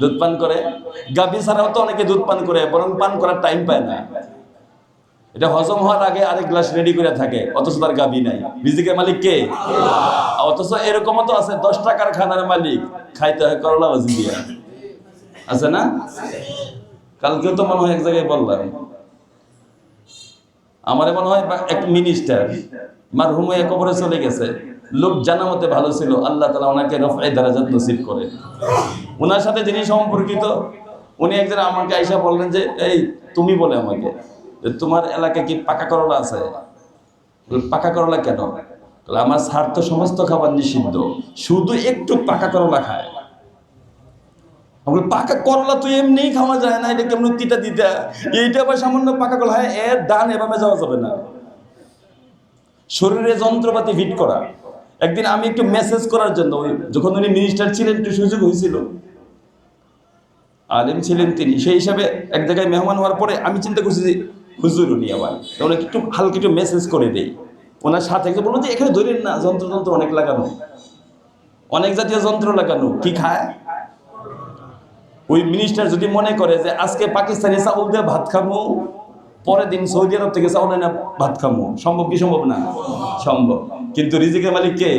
দুধ পান করে? গাভী ছাড়াও তো অনেকে দুধ পান করে, বরং পান করার টাইম পায় না। এটা হজম হওয়ার আগে আরেক গ্লাস রেডি করে থাকে, অথচ তার গাভী নাই। রিজিকের মালিক কে? অথচ এরকমও তো আছে 10 টাকার খানার মালিক, খাইতে হয় করলা ভাজি দিয়া, আছে না? কালকেও তো মনে হয় এক জায়গায় বললাম, আমার মনে হয় এক মিনিস্টার মারহুম হয়ে কবরে চলে গেছে, লোক জানা মতে ভালো ছিল, আল্লাহ তাআলা ওনাকে রফায়ে দারাজাত নসিব করে। ওনার সাথে যিনি সম্পর্কিত উনি একজন আমাকে আয়েশা বললেন যে এই তুমি বলে আমাকে, তোমার এলাকায় কি পাকা করলা আছে? পাকা করলা কেন? আমার স্যার তো সমস্ত খাবার নিষিদ্ধ, শুধু একটু পাকা করলা খায়। পাকা করলা তো এমনিই খাওয়া যায় না, এটা কেমন তিতা তিতা, এইটা আবার সামান্য পাকা করলা, হ্যাঁ এর ডান এভাবে যাওয়া যাবে না। শরীরে যন্ত্রপাতি ফিট করা। একদিন আমি একটু মেসেজ করার জন্য, যখন উনি মিনিস্টার ছিলেন একটু সুযোগ হয়েছিল, আলেম ছিলেন তিনি, সেই হিসাবে এক জায়গায় মেহমান হওয়ার পরে আমি চিন্তা করছি যে হুজুর উনি আবার, ওনাকে একটু হালকা একটু মেসেজ করে দেই। ওনার সাথে বললো যে এখানে ধরেন না, যন্ত্র অনেক লাগানো, অনেক জাতীয় যন্ত্র লাগানো, কি খায়? ওই মিনিস্টার যদি মনে করে যে আজকে পাকিস্তানি চাউল দিয়ে ভাত খাবো, পরের দিন সৌদি আরব থেকে চাউল এনে ভাত খাবো, সম্ভব কি সম্ভব না? সম্ভব। কিন্তু রিজিকের মালিক কে?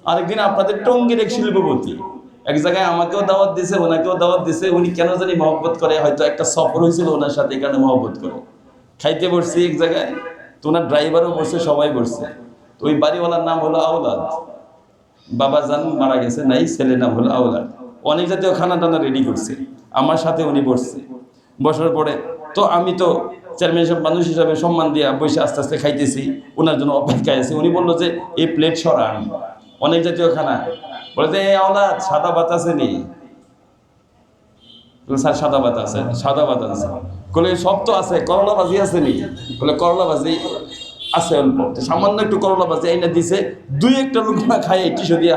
আরেকদিন আপনাদের টঙ্গীর এক শিল্পপতি এক জায়গায় আমাকেও দাওয়াত দিছে, ওনাকেও দাওয়াত দিছে। উনি কেন জানি মহব্বত করে, হয়তো একটা সফর হয়েছিল ওনার সাথে, এখানে মহব্বত করে। খাইতে বসছি এক জায়গায়, তো ওনার ড্রাইভারও বসছে, সবাই বসছে। তো ওই বাড়িওয়ালার নাম হলো আওলাদ, বাবা জান মারা গেছে, নাই, ছেলের নাম হলো আওলাদ। অনেক জাতীয় খানা টানা রেডি করছে, আমার সাথে উনি বসছে। বসার পরে তো আমি তো চেয়ারম্যান সাহেব মানুষ হিসাবে সম্মান দিয়ে বসে আস্তে আস্তে খাইতেছি, ওনার জন্য অপেক্ষায় আছি। উনি বললো যে এই প্লেট সরান, অনেক জাতীয় খানা। বলে যে এই আওলাদ সাদা ভাত আছে নি? স্যার সাদা ভাত আছে, সাদা ভাত আছে। বলে সব তো আছে, করলা ভাজি আছে নি? বলে করলা ভাজি আছে অল্প। সামান্য একটু করলা ভাজি আইনা দিছে, দুই একটা লুকমা খাইয়ে টিস্যু দিয়ে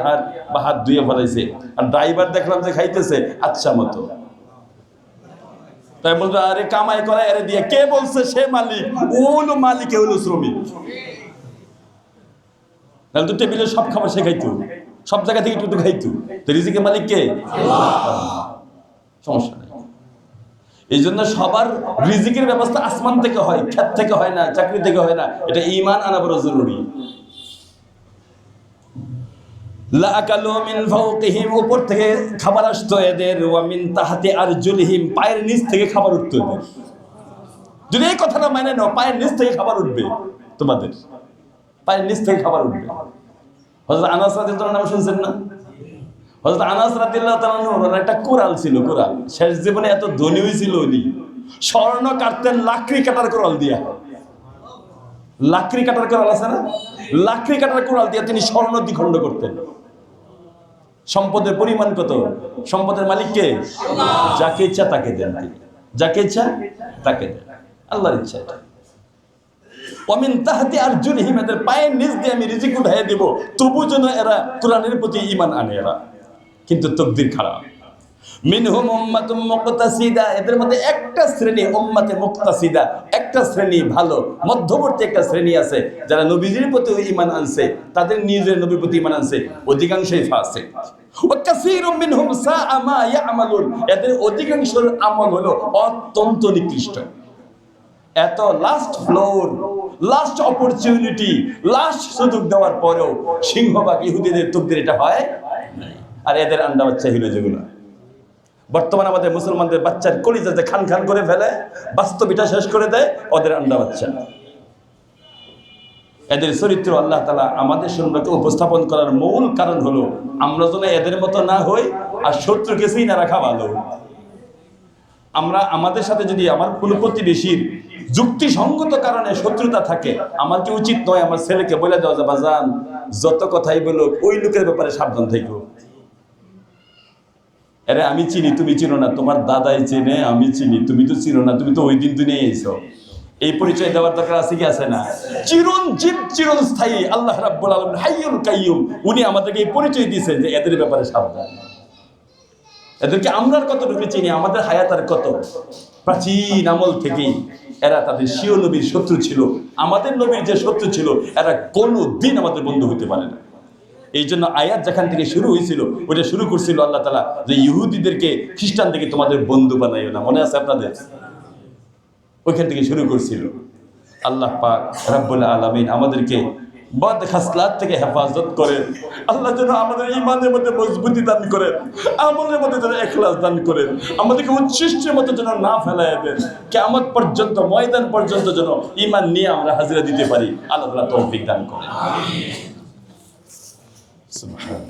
হাত ধুয়ে ফেলাইছে। আর ড্রাইভার দেখলাম যে খাইতেছে আচ্ছা মতো। তাই বলতো আরে কামাই করে আরে দিয়ে, কে বলছে সে মালিক? ও হলো মালিক, এ হলো শ্রমিক। তাহলে তো টেবিলে সব খাবার সে খাইতো, সব জায়গা থেকে একটু খাইতো। তো রিজিকের মালিক কে? সমস্যা নেই। এই জন্য সবার রিজিকের ব্যবস্থা আসমান থেকে হয়, ক্ষেত থেকে হয় না, চাকরি থেকে হয় না। এটা ঈমান আনা বড় জরুরি। লাআকালু মিন ফাওকিহিম, উপর থেকে খাবার আসতো এদের, ওয়া মিন তাহতি আরজুলিহিম, পায়ের নিচ থেকে খাবার উঠতো এদের। যদি এই কথাটা মানে নাও, পায়ের নিচ থেকে খাবার উঠবে তোমাদের, পায়ের নিচ থেকে খাবার উঠবে। হযরত আনাস রাদিয়াল্লাহু আনহু নাম শুনছেন না? হযরত আনাস রাদিয়াল্লাহু তাআলা ওনার একটা কোরাল ছিল। কোরাল, শেষ জীবনে এত ধনী হয়েছিল উনি, স্বর্ণ কাটতেন লাকড়ি কাটার কোরাল দিয়া। লাকড়ি কাটার কোরাল আছে না? লাকড়ি কাটার কোরাল দিয়ে তিনি স্বর্ণ দ্বিখণ্ড করতেন। সম্পদের পরিমাণ কত? সম্পদের মালিক কে? যাকে ইচ্ছা তাকে দেন তিনি, যাকে ইচ্ছা তাকে দেন, আল্লাহর ইচ্ছা। এটা ওয়ামিন তাহতি আরজুলিহিম, এদের পায়ের নিচ দিয়ে আমি রিজিক উঠাইয়া দেব, তবু যেন এরা কোরআনের প্রতি ঈমান আনে। এরা কিন্তু তকদির খারাপ। মিনহুম উম্মাতুম মুকতাসিদা, এদের মধ্যে একটা শ্রেণী উম্মাতে মুকতাসিদা, একটা শ্রেণী ভালো, মধ্যবর্তী একটা শ্রেণী আছে যারা নবীজির প্রতি ঈমান আনছে, তাদের নিজের নবীর প্রতি ঈমান আনছে, অধিকাংশই ফাসিক। ওয়া কাসীরুম মিনহুম সাআ মা ইয়ামালুন, এদের অধিকাংশের আমল হলো অত্যন্ত নিকৃষ্ট। এত last floor, last opportunity, last সুযোগ দেওয়ার পরেও সিংহভাগ ইহুদিদের তকদির এটা হয়। আর এদের আন্ডা বাচ্চা হলো যেগুলো বর্তমানে আমাদের মুসলমানদের বাচ্চার কলিজা যে খান খান করে ফেলে, বাস্তবিটা শেষ করে দেয়, ওদের আন্ডা বাচ্চা। এদের চরিত্র আল্লাহ তাআলা আমাদের সম্মুখে উপস্থাপন করার মূল কারণ হলো আমরা যেন এদের মতো না হই, আর শত্রুকে চিনে রাখা ভালো। আমরা আমাদের সাথে যদি আমার কোনো প্রতিবেশীর যুক্তিসঙ্গত কারণে শত্রুতা থাকে, আমার কি উচিত নয় আমার ছেলেকে বলে দেওয়া যে বাজান যত কথাই বলো ওই লোকের ব্যাপারে সাবধান থেকো। আরে আমি চিনি, তুমি চিনো না, তোমার দাদাই চেনে, আমি চিনি, তুমি তো চিনো না, তুমি তো ওই দিন দুনিয়ায় এসো। এই পরিচয় দেওয়ার দরকার আছে কি আছে না? চিরঞ্জীব চিরস্থায়ী আল্লাহ রাব্বুল আলামিন হাইয়ুল কাইয়ুম, উনি আমাদেরকে এই পরিচয় দিয়েছেন যে এদের ব্যাপারে সাবধান। এদেরকে আমরা কতটুকু চিনি, আমাদের হায়াত আর কত। প্রাচীন আমল থেকেই এরা তাদের স্বীয় নবীর শত্রু ছিল। আমাদের নবীর যে শত্রু ছিল, এরা কোনো দিন আমাদের বন্ধু হতে পারে না। এই জন্য আয়াত যেখান থেকে শুরু হয়েছিল, ওটা শুরু করছিল আল্লাহ তাআলা যে ইহুদিদেরকে খ্রিস্টানদেরকে তোমাদের বন্ধু বানাইও না, মনে আছে আপনাদের? ওইখান থেকে শুরু করছিল। আল্লাহ পাক রব্বুল আলামিন আমাদেরকে বদ খাসলাত থেকে হেফাজত করেন। আল্লাহ যেন আমাদের ঈমানের মধ্যে মজবুতি দান করেন, আমলের মধ্যে যেন ইখলাস দান করেন, আমাদেরকে উচ্ছিষ্টের মতো যেন না ফেলায় দেন, কিয়ামত পর্যন্ত, ময়দান পর্যন্ত যেন ঈমান নিয়ে আমরা হাজিরা দিতে পারি। আল্লাহ তাআলা তৌফিক দান করেন। সুবহানাল্লাহ।